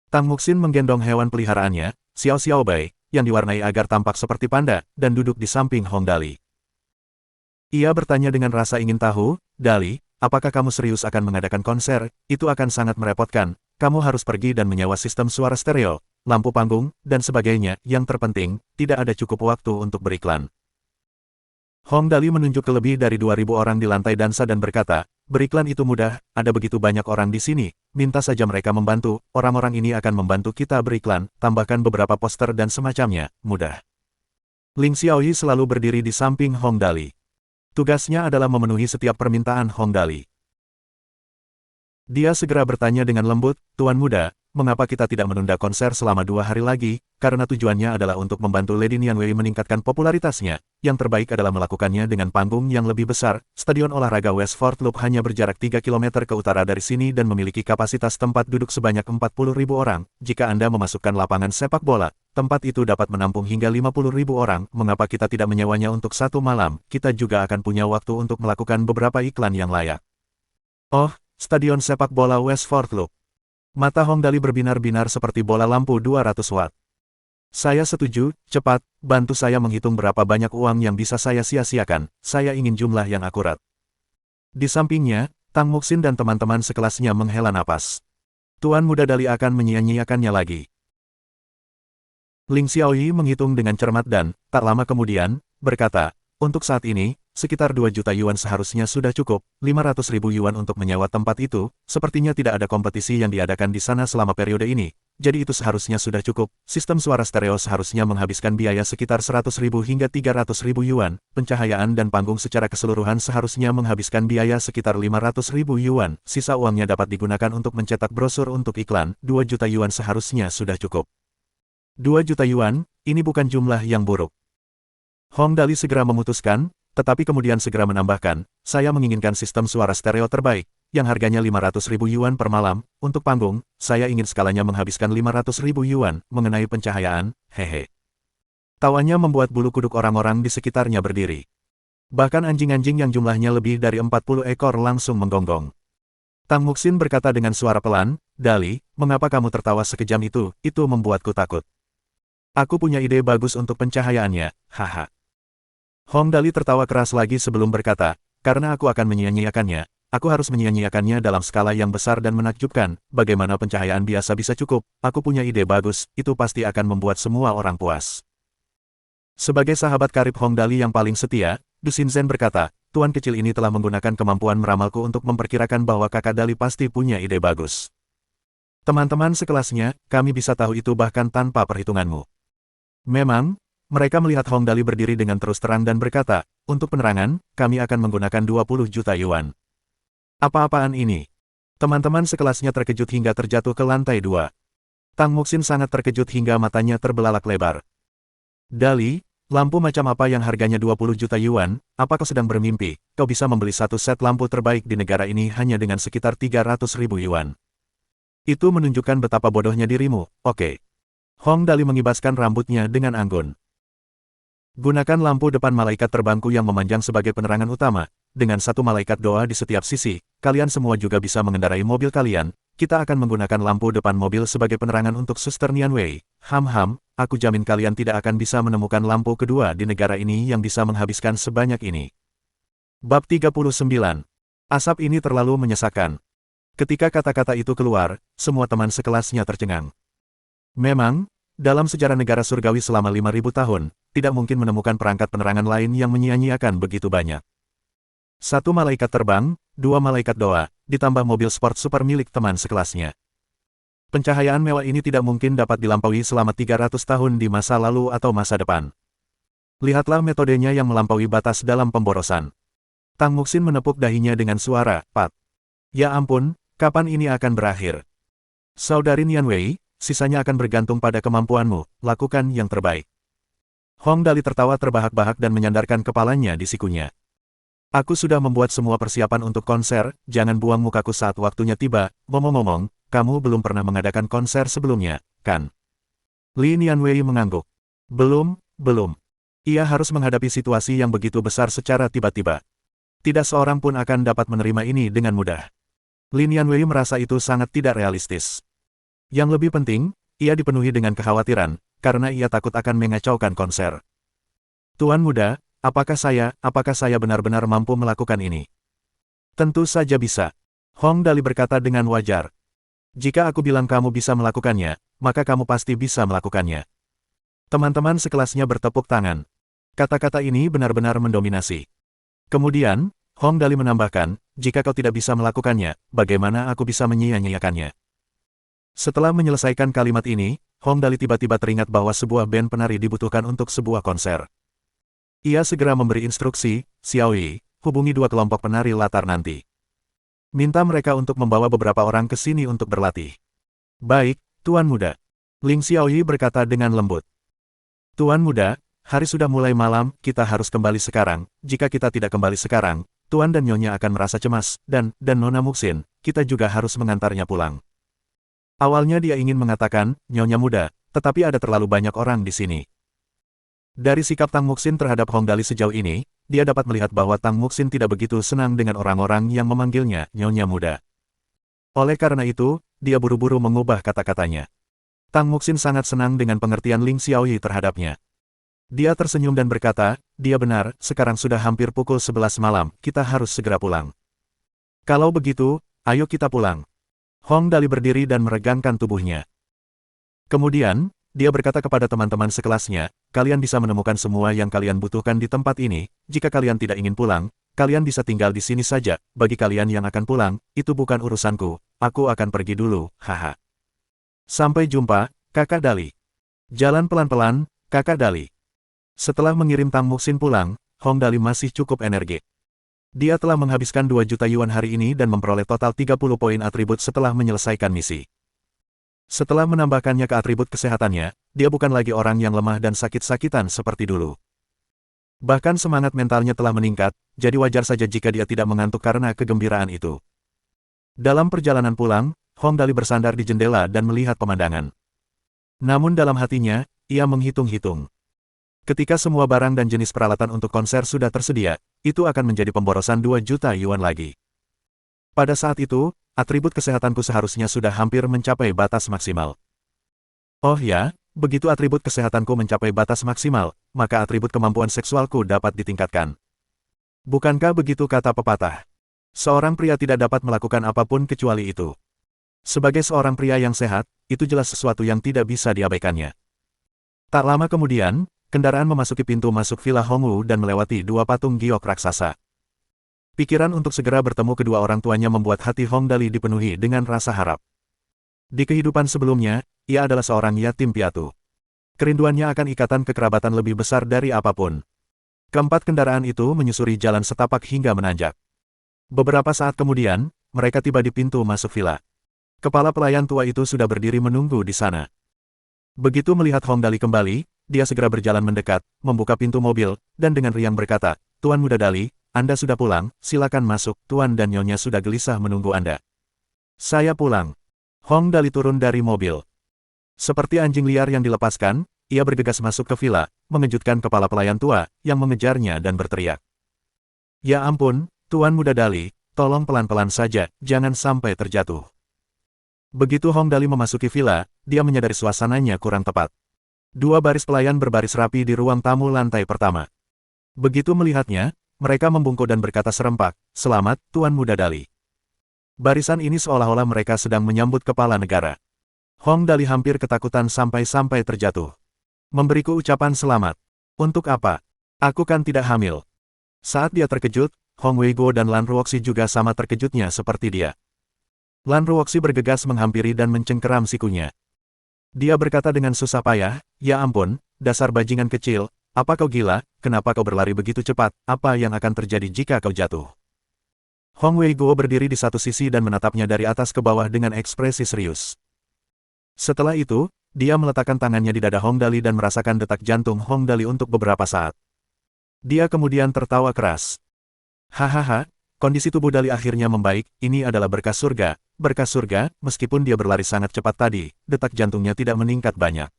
Tang Muxin menggendong hewan peliharaannya, Xiao Xiaobai, yang diwarnai agar tampak seperti panda, dan duduk di samping Hong Dali. Ia bertanya dengan rasa ingin tahu, Dali, apakah kamu serius akan mengadakan konser? Itu akan sangat merepotkan, kamu harus pergi dan menyewa sistem suara stereo, lampu panggung, dan sebagainya. Yang terpenting, tidak ada cukup waktu untuk beriklan. Hong Dali menunjuk ke lebih dari 2.000 orang di lantai dansa dan berkata, beriklan itu mudah, ada begitu banyak orang di sini, minta saja mereka membantu, orang-orang ini akan membantu kita beriklan, tambahkan beberapa poster dan semacamnya, mudah. Ling Xiaoyi selalu berdiri di samping Hong Dali. Tugasnya adalah memenuhi setiap permintaan Hong Dali. Dia segera bertanya dengan lembut, Tuan Muda, mengapa kita tidak menunda konser selama 2 hari lagi, karena tujuannya adalah untuk membantu Lady Nianwei meningkatkan popularitasnya. Yang terbaik adalah melakukannya dengan panggung yang lebih besar. Stadion olahraga Westford Loop hanya berjarak 3 km ke utara dari sini dan memiliki kapasitas tempat duduk sebanyak 40.000 orang. Jika Anda memasukkan lapangan sepak bola, tempat itu dapat menampung hingga 50.000 orang. Mengapa kita tidak menyewanya untuk 1 malam? Kita juga akan punya waktu untuk melakukan beberapa iklan yang layak. Oh, stadion sepak bola Westford Loop. Mata Hong Dali berbinar-binar seperti bola lampu 200 watt. Saya setuju, cepat, bantu saya menghitung berapa banyak uang yang bisa saya sia-siakan, saya ingin jumlah yang akurat. Di sampingnya, Tang Muxin dan teman-teman sekelasnya menghela napas. Tuan Muda Dali akan menyia-nyiakannya lagi. Ling Xiaoyi menghitung dengan cermat dan, tak lama kemudian, berkata, untuk saat ini, sekitar 2 juta yuan seharusnya sudah cukup, 500.000 yuan untuk menyewa tempat itu, sepertinya tidak ada kompetisi yang diadakan di sana selama periode ini, jadi itu seharusnya sudah cukup. Sistem suara stereo seharusnya menghabiskan biaya sekitar 100.000 hingga 300.000 yuan, pencahayaan dan panggung secara keseluruhan seharusnya menghabiskan biaya sekitar 500.000 yuan, sisa uangnya dapat digunakan untuk mencetak brosur untuk iklan, 2 juta yuan seharusnya sudah cukup. 2 juta yuan, ini bukan jumlah yang buruk. Hong Dali segera memutuskan, tetapi kemudian segera menambahkan, saya menginginkan sistem suara stereo terbaik, yang harganya 500.000 yuan per malam. Untuk panggung, saya ingin skalanya menghabiskan 500.000 yuan. Mengenai pencahayaan, hehe. Tawanya membuat bulu kuduk orang-orang di sekitarnya berdiri. Bahkan anjing-anjing yang jumlahnya lebih dari 40 ekor langsung menggonggong. Tang Muxin berkata dengan suara pelan, Dali, mengapa kamu tertawa sekejam itu membuatku takut. Aku punya ide bagus untuk pencahayaannya, haha. Hong Dali tertawa keras lagi sebelum berkata, karena aku akan menyia-nyiakannya, aku harus menyia-nyiakannya dalam skala yang besar dan menakjubkan, bagaimana pencahayaan biasa bisa cukup, aku punya ide bagus, itu pasti akan membuat semua orang puas. Sebagai sahabat karib Hong Dali yang paling setia, Du Xinzhen berkata, tuan kecil ini telah menggunakan kemampuan meramalku untuk memperkirakan bahwa kakak Dali pasti punya ide bagus. Teman-teman sekelasnya, kami bisa tahu itu bahkan tanpa perhitunganmu. Memang, mereka melihat Hong Dali berdiri dengan terus terang dan berkata, untuk penerangan, kami akan menggunakan 20 juta yuan. Apa-apaan ini? Teman-teman sekelasnya terkejut hingga terjatuh ke lantai 2. Tang Muxin sangat terkejut hingga matanya terbelalak lebar. Dali, lampu macam apa yang harganya 20 juta yuan, apa kau sedang bermimpi? Kau bisa membeli satu set lampu terbaik di negara ini hanya dengan sekitar 300.000 yuan. Itu menunjukkan betapa bodohnya dirimu, oke. Hong Dali mengibaskan rambutnya dengan anggun. Gunakan lampu depan malaikat terbangku yang memanjang sebagai penerangan utama. Dengan satu malaikat doa di setiap sisi, kalian semua juga bisa mengendarai mobil kalian. Kita akan menggunakan lampu depan mobil sebagai penerangan untuk Suster Nianwei. Ham-ham, aku jamin kalian tidak akan bisa menemukan lampu kedua di negara ini yang bisa menghabiskan sebanyak ini. Bab 39. Asap ini terlalu menyesakan. Ketika kata-kata itu keluar, semua teman sekelasnya tercengang. Memang, dalam sejarah negara surgawi selama 5.000 tahun, tidak mungkin menemukan perangkat penerangan lain yang menyia-nyiakan begitu banyak. 1 malaikat terbang, 2 malaikat doa, ditambah mobil sport super milik teman sekelasnya. Pencahayaan mewah ini tidak mungkin dapat dilampaui selama 300 tahun di masa lalu atau masa depan. Lihatlah metodenya yang melampaui batas dalam pemborosan. Tang Muxin menepuk dahinya dengan suara, pat. Ya ampun, kapan ini akan berakhir? Saudari Nianwei, sisanya akan bergantung pada kemampuanmu, lakukan yang terbaik. Hong Dali tertawa terbahak-bahak dan menyandarkan kepalanya di sikunya. Aku sudah membuat semua persiapan untuk konser, jangan buang mukaku saat waktunya tiba. Ngomong-ngomong, kamu belum pernah mengadakan konser sebelumnya, kan? Li Nianwei mengangguk. Belum. Ia harus menghadapi situasi yang begitu besar secara tiba-tiba. Tidak seorang pun akan dapat menerima ini dengan mudah. Li Nianwei merasa itu sangat tidak realistis. Yang lebih penting, ia dipenuhi dengan kekhawatiran, karena ia takut akan mengacaukan konser. Tuan muda, apakah saya benar-benar mampu melakukan ini? Tentu saja bisa. Hong Dali berkata dengan wajar. Jika aku bilang kamu bisa melakukannya, maka kamu pasti bisa melakukannya. Teman-teman sekelasnya bertepuk tangan. Kata-kata ini benar-benar mendominasi. Kemudian, Hong Dali menambahkan, jika kau tidak bisa melakukannya, bagaimana aku bisa menyia-nyiakannya? Setelah menyelesaikan kalimat ini, Hong Dali tiba-tiba teringat bahwa sebuah band penari dibutuhkan untuk sebuah konser. Ia segera memberi instruksi, Xiaoyi, hubungi 2 kelompok penari latar nanti. Minta mereka untuk membawa beberapa orang ke sini untuk berlatih. Baik, Tuan Muda. Ling Xiaoyi berkata dengan lembut. Tuan Muda, hari sudah mulai malam, kita harus kembali sekarang. Jika kita tidak kembali sekarang, Tuan dan Nyonya akan merasa cemas, dan Nona Muxin, kita juga harus mengantarnya pulang. Awalnya dia ingin mengatakan, Nyonya Muda, tetapi ada terlalu banyak orang di sini. Dari sikap Tang Muxin terhadap Hong Dali sejauh ini, dia dapat melihat bahwa Tang Muxin tidak begitu senang dengan orang-orang yang memanggilnya Nyonya Muda. Oleh karena itu, dia buru-buru mengubah kata-katanya. Tang Muxin sangat senang dengan pengertian Ling Xiaoyi terhadapnya. Dia tersenyum dan berkata, dia benar, sekarang sudah hampir pukul 11 malam, kita harus segera pulang. Kalau begitu, ayo kita pulang. Hong Dali berdiri dan meregangkan tubuhnya. Kemudian, dia berkata kepada teman-teman sekelasnya, kalian bisa menemukan semua yang kalian butuhkan di tempat ini, jika kalian tidak ingin pulang, kalian bisa tinggal di sini saja, bagi kalian yang akan pulang, itu bukan urusanku, aku akan pergi dulu, haha. Sampai jumpa, Kakak Dali. Jalan pelan-pelan, Kakak Dali. Setelah mengirim Tang Muxin pulang, Hong Dali masih cukup energi. Dia telah menghabiskan 2 juta yuan hari ini dan memperoleh total 30 poin atribut setelah menyelesaikan misi. Setelah menambahkannya ke atribut kesehatannya, dia bukan lagi orang yang lemah dan sakit-sakitan seperti dulu. Bahkan semangat mentalnya telah meningkat, jadi wajar saja jika dia tidak mengantuk karena kegembiraan itu. Dalam perjalanan pulang, Hong Dali bersandar di jendela dan melihat pemandangan. Namun dalam hatinya, ia menghitung-hitung. Ketika semua barang dan jenis peralatan untuk konser sudah tersedia, itu akan menjadi pemborosan 2 juta yuan lagi. Pada saat itu, atribut kesehatanku seharusnya sudah hampir mencapai batas maksimal. Oh ya, begitu atribut kesehatanku mencapai batas maksimal, maka atribut kemampuan seksualku dapat ditingkatkan. Bukankah begitu kata pepatah? Seorang pria tidak dapat melakukan apapun kecuali itu. Sebagai seorang pria yang sehat, itu jelas sesuatu yang tidak bisa diabaikannya. Tak lama kemudian, kendaraan memasuki pintu masuk Villa Hongwu dan melewati 2 patung giok raksasa. Pikiran untuk segera bertemu kedua orang tuanya membuat hati Hong Dali dipenuhi dengan rasa harap. Di kehidupan sebelumnya, ia adalah seorang yatim piatu. Kerinduannya akan ikatan kekerabatan lebih besar dari apapun. Keempat kendaraan itu menyusuri jalan setapak hingga menanjak. Beberapa saat kemudian, mereka tiba di pintu masuk villa. Kepala pelayan tua itu sudah berdiri menunggu di sana. Begitu melihat Hong Dali kembali, dia segera berjalan mendekat, membuka pintu mobil, dan dengan riang berkata, Tuan Muda Dali, Anda sudah pulang, silakan masuk, Tuan dan Nyonya sudah gelisah menunggu Anda. Saya pulang. Hong Dali turun dari mobil. Seperti anjing liar yang dilepaskan, ia bergegas masuk ke villa, mengejutkan kepala pelayan tua, yang mengejarnya dan berteriak. Ya ampun, Tuan Muda Dali, tolong pelan-pelan saja, jangan sampai terjatuh. Begitu Hong Dali memasuki villa, dia menyadari suasananya kurang tepat. 2 baris pelayan berbaris rapi di ruang tamu lantai pertama. Begitu melihatnya, mereka membungkuk dan berkata serempak, "Selamat, Tuan Muda Dali." Barisan ini seolah-olah mereka sedang menyambut kepala negara. Hong Dali hampir ketakutan sampai-sampai terjatuh. Memberiku ucapan selamat. Untuk apa? Aku kan tidak hamil. Saat dia terkejut, Hong Weiguo dan Lan Ruoxi juga sama terkejutnya seperti dia. Lan Ruoxi bergegas menghampiri dan mencengkeram sikunya. Dia berkata dengan susah payah, "Ya ampun, dasar bajingan kecil, apa kau gila, kenapa kau berlari begitu cepat, apa yang akan terjadi jika kau jatuh?" Hong Weiguo berdiri di satu sisi dan menatapnya dari atas ke bawah dengan ekspresi serius. Setelah itu, dia meletakkan tangannya di dada Hong Dali dan merasakan detak jantung Hong Dali untuk beberapa saat. Dia kemudian tertawa keras. Hahaha, kondisi tubuh Dali akhirnya membaik, ini adalah berkah surga, meskipun dia berlari sangat cepat tadi, detak jantungnya tidak meningkat banyak.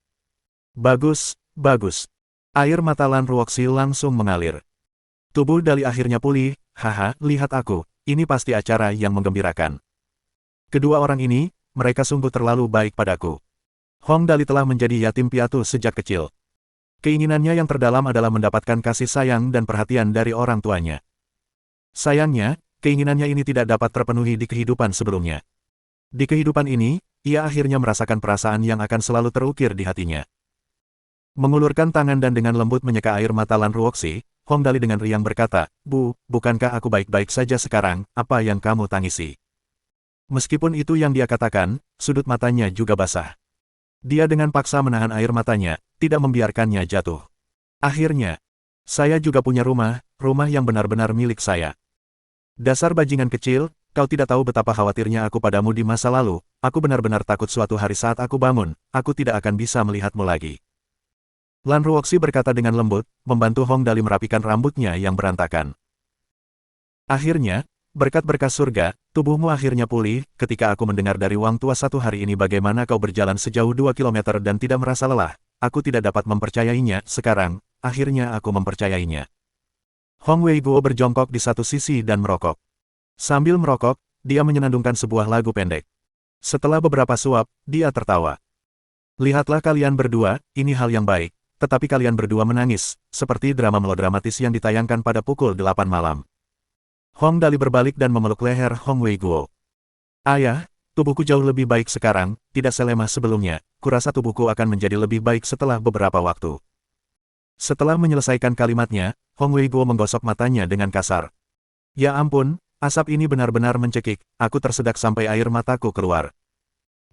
Bagus, bagus. Air mata Lan Ruoxi langsung mengalir. Tubuh Dali akhirnya pulih, haha, lihat aku, ini pasti acara yang menggembirakan. Kedua orang ini, mereka sungguh terlalu baik padaku. Hong Dali telah menjadi yatim piatu sejak kecil. Keinginannya yang terdalam adalah mendapatkan kasih sayang dan perhatian dari orang tuanya. Sayangnya, keinginannya ini tidak dapat terpenuhi di kehidupan sebelumnya. Di kehidupan ini, ia akhirnya merasakan perasaan yang akan selalu terukir di hatinya. Mengulurkan tangan dan dengan lembut menyeka air mata Lan Ruoxi, Hong Dali dengan riang berkata, bukankah aku baik-baik saja sekarang, apa yang kamu tangisi? Meskipun itu yang dia katakan, sudut matanya juga basah. Dia dengan paksa menahan air matanya, tidak membiarkannya jatuh. Akhirnya, saya juga punya rumah yang benar-benar milik saya. Dasar bajingan kecil, kau tidak tahu betapa khawatirnya aku padamu di masa lalu, aku benar-benar takut suatu hari saat aku bangun, aku tidak akan bisa melihatmu lagi. Lan Ruoxi berkata dengan lembut, membantu Hong Dali merapikan rambutnya yang berantakan. Akhirnya, berkat berkas surga, tubuhmu akhirnya pulih. Ketika aku mendengar dari Wang Tua satu hari ini bagaimana kau berjalan sejauh 2 kilometer dan tidak merasa lelah, aku tidak dapat mempercayainya. Sekarang, akhirnya aku mempercayainya. Hong Weiguo berjongkok di satu sisi dan merokok. Sambil merokok, dia menyenandungkan sebuah lagu pendek. Setelah beberapa suap, dia tertawa. Lihatlah kalian berdua, ini hal yang baik, tetapi kalian berdua menangis, seperti drama melodramatis yang ditayangkan pada pukul 8 malam. Hong Dali berbalik dan memeluk leher Hong Weiguo. Ayah, tubuhku jauh lebih baik sekarang, tidak selemah sebelumnya, kurasa tubuhku akan menjadi lebih baik setelah beberapa waktu. Setelah menyelesaikan kalimatnya, Hong Weiguo menggosok matanya dengan kasar. Ya ampun, asap ini benar-benar mencekik, aku tersedak sampai air mataku keluar.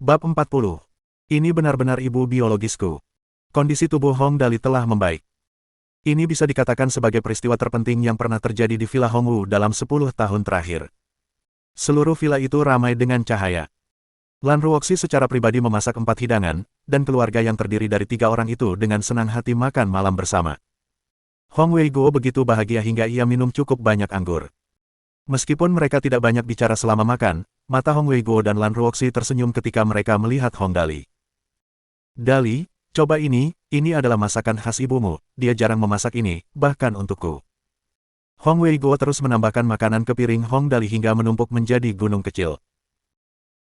Bab 40. Ini benar-benar ibu biologisku. Kondisi tubuh Hong Dali telah membaik. Ini bisa dikatakan sebagai peristiwa terpenting yang pernah terjadi di Villa Hongwu dalam 10 tahun terakhir. Seluruh villa itu ramai dengan cahaya. Lan Ruoxi secara pribadi memasak 4 hidangan, dan keluarga yang terdiri dari 3 orang itu dengan senang hati makan malam bersama. Hong Weiguo begitu bahagia hingga ia minum cukup banyak anggur. Meskipun mereka tidak banyak bicara selama makan, mata Hong Weiguo dan Lan Ruoxi tersenyum ketika mereka melihat Hong Dali. Dali, coba ini adalah masakan khas ibumu, dia jarang memasak ini, bahkan untukku. Hong Weiguo terus menambahkan makanan ke piring Hong Dali hingga menumpuk menjadi gunung kecil.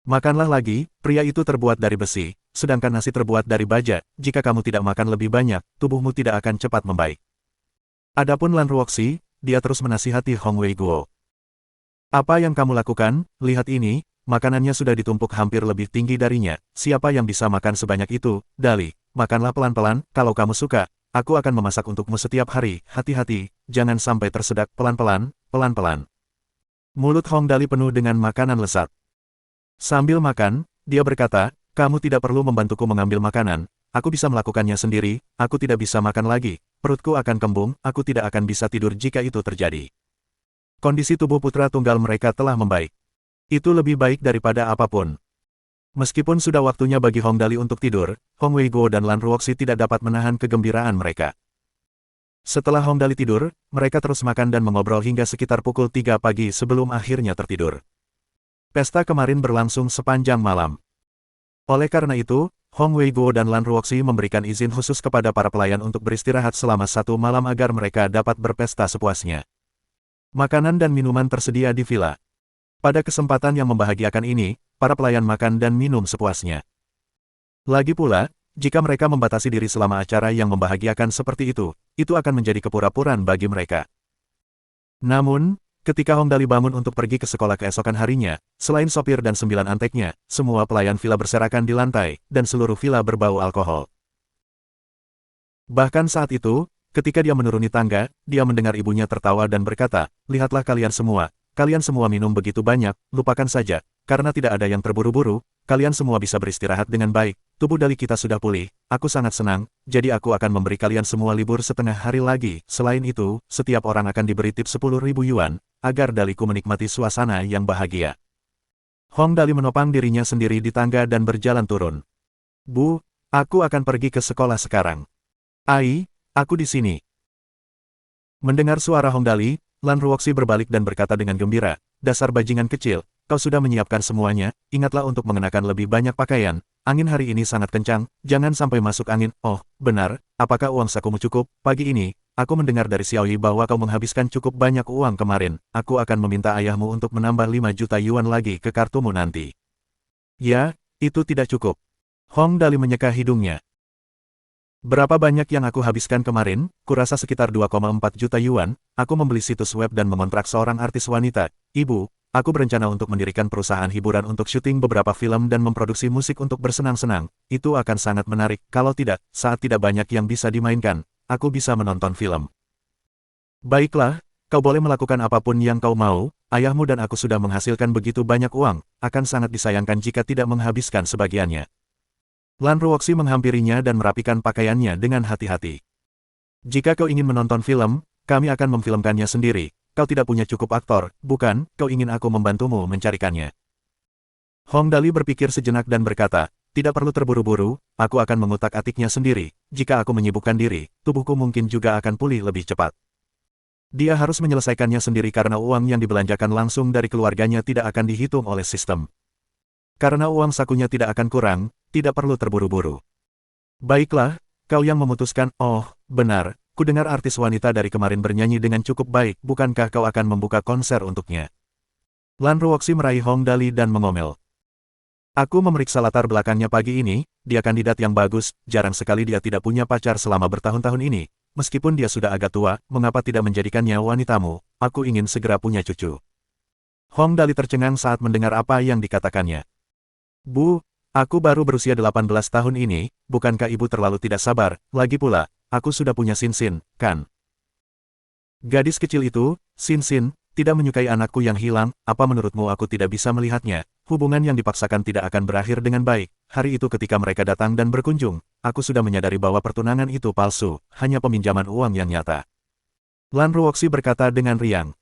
Makanlah lagi, pria itu terbuat dari besi, sedangkan nasi terbuat dari baja, jika kamu tidak makan lebih banyak, tubuhmu tidak akan cepat membaik. Adapun Lan Ruoxi, dia terus menasihati Hong Weiguo. Apa yang kamu lakukan, lihat ini, makanannya sudah ditumpuk hampir lebih tinggi darinya, siapa yang bisa makan sebanyak itu, Dali, makanlah pelan-pelan, kalau kamu suka, aku akan memasak untukmu setiap hari, hati-hati, jangan sampai tersedak, pelan-pelan, pelan-pelan. Mulut Hong Dali penuh dengan makanan lezat. Sambil makan, dia berkata, kamu tidak perlu membantuku mengambil makanan, aku bisa melakukannya sendiri, aku tidak bisa makan lagi, perutku akan kembung, aku tidak akan bisa tidur jika itu terjadi. Kondisi tubuh putra tunggal mereka telah membaik. Itu lebih baik daripada apapun. Meskipun sudah waktunya bagi Hong Dali untuk tidur, Hong Weiguo dan Lan Ruoxi tidak dapat menahan kegembiraan mereka. Setelah Hong Dali tidur, mereka terus makan dan mengobrol hingga sekitar pukul 3 pagi sebelum akhirnya tertidur. Pesta kemarin berlangsung sepanjang malam. Oleh karena itu, Hong Weiguo dan Lan Ruoxi memberikan izin khusus kepada para pelayan untuk beristirahat selama 1 malam agar mereka dapat berpesta sepuasnya. Makanan dan minuman tersedia di villa. Pada kesempatan yang membahagiakan ini, para pelayan makan dan minum sepuasnya. Lagi pula, jika mereka membatasi diri selama acara yang membahagiakan seperti itu akan menjadi kepura-puraan bagi mereka. Namun, ketika Hong Dali bangun untuk pergi ke sekolah keesokan harinya, selain sopir dan 9 anteknya, semua pelayan villa berserakan di lantai, dan seluruh villa berbau alkohol. Bahkan saat itu, ketika dia menuruni tangga, dia mendengar ibunya tertawa dan berkata, lihatlah kalian semua minum begitu banyak, lupakan saja, karena tidak ada yang terburu-buru, kalian semua bisa beristirahat dengan baik, tubuh Dali kita sudah pulih, aku sangat senang, jadi aku akan memberi kalian semua libur setengah hari lagi, selain itu, setiap orang akan diberi tip 10.000 yuan, agar Daliku menikmati suasana yang bahagia. Hong Dali menopang dirinya sendiri di tangga dan berjalan turun. Bu, aku akan pergi ke sekolah sekarang. Ai, aku di sini. Mendengar suara Hong Dali, Lan Ruoxi berbalik dan berkata dengan gembira, dasar bajingan kecil, kau sudah menyiapkan semuanya, ingatlah untuk mengenakan lebih banyak pakaian, angin hari ini sangat kencang, jangan sampai masuk angin, oh, benar, apakah uang sakumu cukup, pagi ini, aku mendengar dari Xiaoyi bahwa kau menghabiskan cukup banyak uang kemarin, aku akan meminta ayahmu untuk menambah 5 juta yuan lagi ke kartumu nanti. Ya, itu tidak cukup. Hong Dali menyeka hidungnya. Berapa banyak yang aku habiskan kemarin? Kurasa sekitar 2,4 juta yuan, aku membeli situs web dan mengontrak seorang artis wanita. Ibu, aku berencana untuk mendirikan perusahaan hiburan untuk syuting beberapa film dan memproduksi musik untuk bersenang-senang. Itu akan sangat menarik, kalau tidak, saat tidak banyak yang bisa dimainkan, aku bisa menonton film. Baiklah, kau boleh melakukan apapun yang kau mau, ayahmu dan aku sudah menghasilkan begitu banyak uang, akan sangat disayangkan jika tidak menghabiskan sebagiannya. Lan Ruoxi menghampirinya dan merapikan pakaiannya dengan hati-hati. Jika kau ingin menonton film, kami akan memfilmkannya sendiri, kau tidak punya cukup aktor, bukan? Kau ingin aku membantumu mencarikannya. Hong Dali berpikir sejenak dan berkata, tidak perlu terburu-buru, aku akan mengutak-atiknya sendiri. Jika aku menyibukkan diri, tubuhku mungkin juga akan pulih lebih cepat. Dia harus menyelesaikannya sendiri karena uang yang dibelanjakan langsung dari keluarganya tidak akan dihitung oleh sistem. Karena uang sakunya tidak akan kurang, tidak perlu terburu-buru. Baiklah, kau yang memutuskan. Oh, benar, ku dengar artis wanita dari kemarin bernyanyi dengan cukup baik, bukankah kau akan membuka konser untuknya? Lan Ruoxi meraih Hong Dali dan mengomel. Aku memeriksa latar belakangnya pagi ini, dia kandidat yang bagus, jarang sekali dia tidak punya pacar selama bertahun-tahun ini. Meskipun dia sudah agak tua, mengapa tidak menjadikannya wanitamu? Aku ingin segera punya cucu. Hong Dali tercengang saat mendengar apa yang dikatakannya. Bu, aku baru berusia 18 tahun ini, bukankah ibu terlalu tidak sabar? Lagi pula, aku sudah punya Sin-Sin, kan? Gadis kecil itu, Sin-Sin, tidak menyukai anakku yang hilang. Apa menurutmu aku tidak bisa melihatnya? Hubungan yang dipaksakan tidak akan berakhir dengan baik. Hari itu ketika mereka datang dan berkunjung, aku sudah menyadari bahwa pertunangan itu palsu, hanya peminjaman uang yang nyata. Lan Ruoxi berkata dengan riang.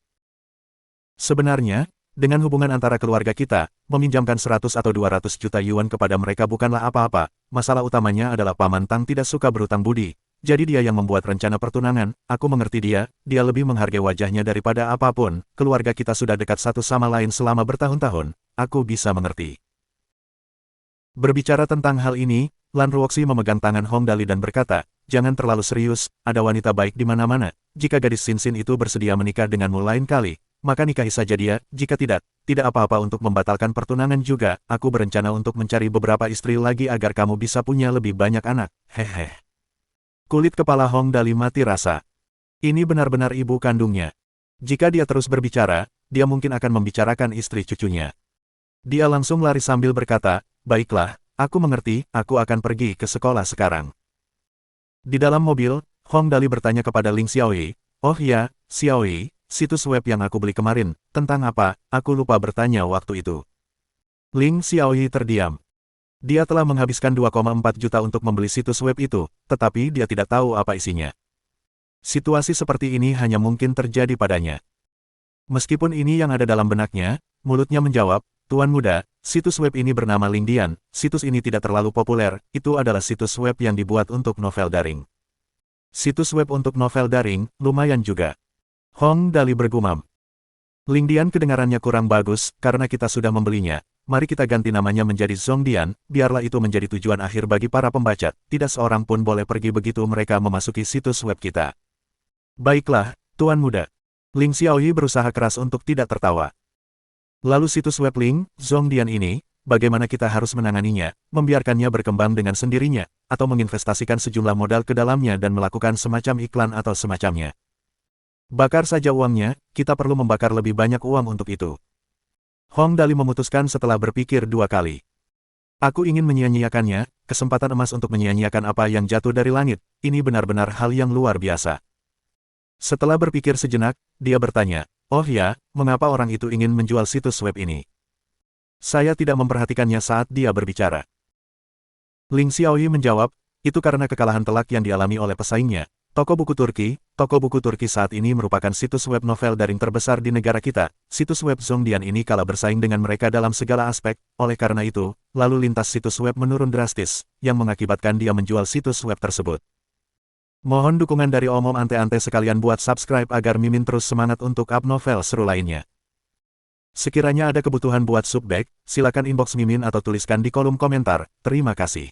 Sebenarnya, dengan hubungan antara keluarga kita, meminjamkan 100 atau 200 juta yuan kepada mereka bukanlah apa-apa. Masalah utamanya adalah Paman Tang tidak suka berutang budi. Jadi dia yang membuat rencana pertunangan. Aku mengerti dia lebih menghargai wajahnya daripada apapun. Keluarga kita sudah dekat satu sama lain selama bertahun-tahun. Aku bisa mengerti. Berbicara tentang hal ini, Lan Ruoxi memegang tangan Hong Dali dan berkata, jangan terlalu serius, ada wanita baik di mana-mana. Jika gadis Sin-Sin itu bersedia menikah denganmu lain kali, maka nikahi saja dia. Jika tidak apa-apa untuk membatalkan pertunangan juga. Aku berencana untuk mencari beberapa istri lagi agar kamu bisa punya lebih banyak anak. Hehe. Kulit kepala Hong Dali mati rasa. Ini benar-benar ibu kandungnya. Jika dia terus berbicara, dia mungkin akan membicarakan istri cucunya. Dia langsung lari sambil berkata, baiklah, aku mengerti, aku akan pergi ke sekolah sekarang. Di dalam mobil, Hong Dali bertanya kepada Ling Xiaoyi, oh ya, Xiaoyi, situs web yang aku beli kemarin, tentang apa? Aku lupa bertanya waktu itu. Ling Xiaoyi terdiam. Dia telah menghabiskan 2,4 juta untuk membeli situs web itu, tetapi dia tidak tahu apa isinya. Situasi seperti ini hanya mungkin terjadi padanya. Meskipun ini yang ada dalam benaknya, mulutnya menjawab, Tuan Muda, situs web ini bernama Lingdian. Situs ini tidak terlalu populer, itu adalah situs web yang dibuat untuk novel daring. Situs web untuk novel daring, lumayan juga. Hong Dali bergumam. Lingdian kedengarannya kurang bagus, karena kita sudah membelinya. Mari kita ganti namanya menjadi Zongdian, biarlah itu menjadi tujuan akhir bagi para pembaca. Tidak seorang pun boleh pergi begitu mereka memasuki situs web kita. Baiklah, Tuan Muda. Ling Xiaoyi berusaha keras untuk tidak tertawa. Lalu situs web Ling, Zongdian ini, bagaimana kita harus menanganinya, membiarkannya berkembang dengan sendirinya, atau menginvestasikan sejumlah modal ke dalamnya dan melakukan semacam iklan atau semacamnya. Bakar saja uangnya, kita perlu membakar lebih banyak uang untuk itu. Hong Dali memutuskan setelah berpikir 2 kali. Aku ingin menyia-nyiakannya, kesempatan emas untuk menyia-nyiakan apa yang jatuh dari langit, ini benar-benar hal yang luar biasa. Setelah berpikir sejenak, dia bertanya, oh ya, mengapa orang itu ingin menjual situs web ini? Saya tidak memperhatikannya saat dia berbicara. Ling Xiaoyi menjawab, itu karena kekalahan telak yang dialami oleh pesaingnya. Toko buku Turki saat ini merupakan situs web novel daring terbesar di negara kita. Situs web Zongdian ini kalah bersaing dengan mereka dalam segala aspek, oleh karena itu, lalu lintas situs web menurun drastis, yang mengakibatkan dia menjual situs web tersebut. Mohon dukungan dari Om Ante-Ante sekalian buat subscribe agar Mimin terus semangat untuk up novel seru lainnya. Sekiranya ada kebutuhan buat subback, silakan inbox Mimin atau tuliskan di kolom komentar. Terima kasih.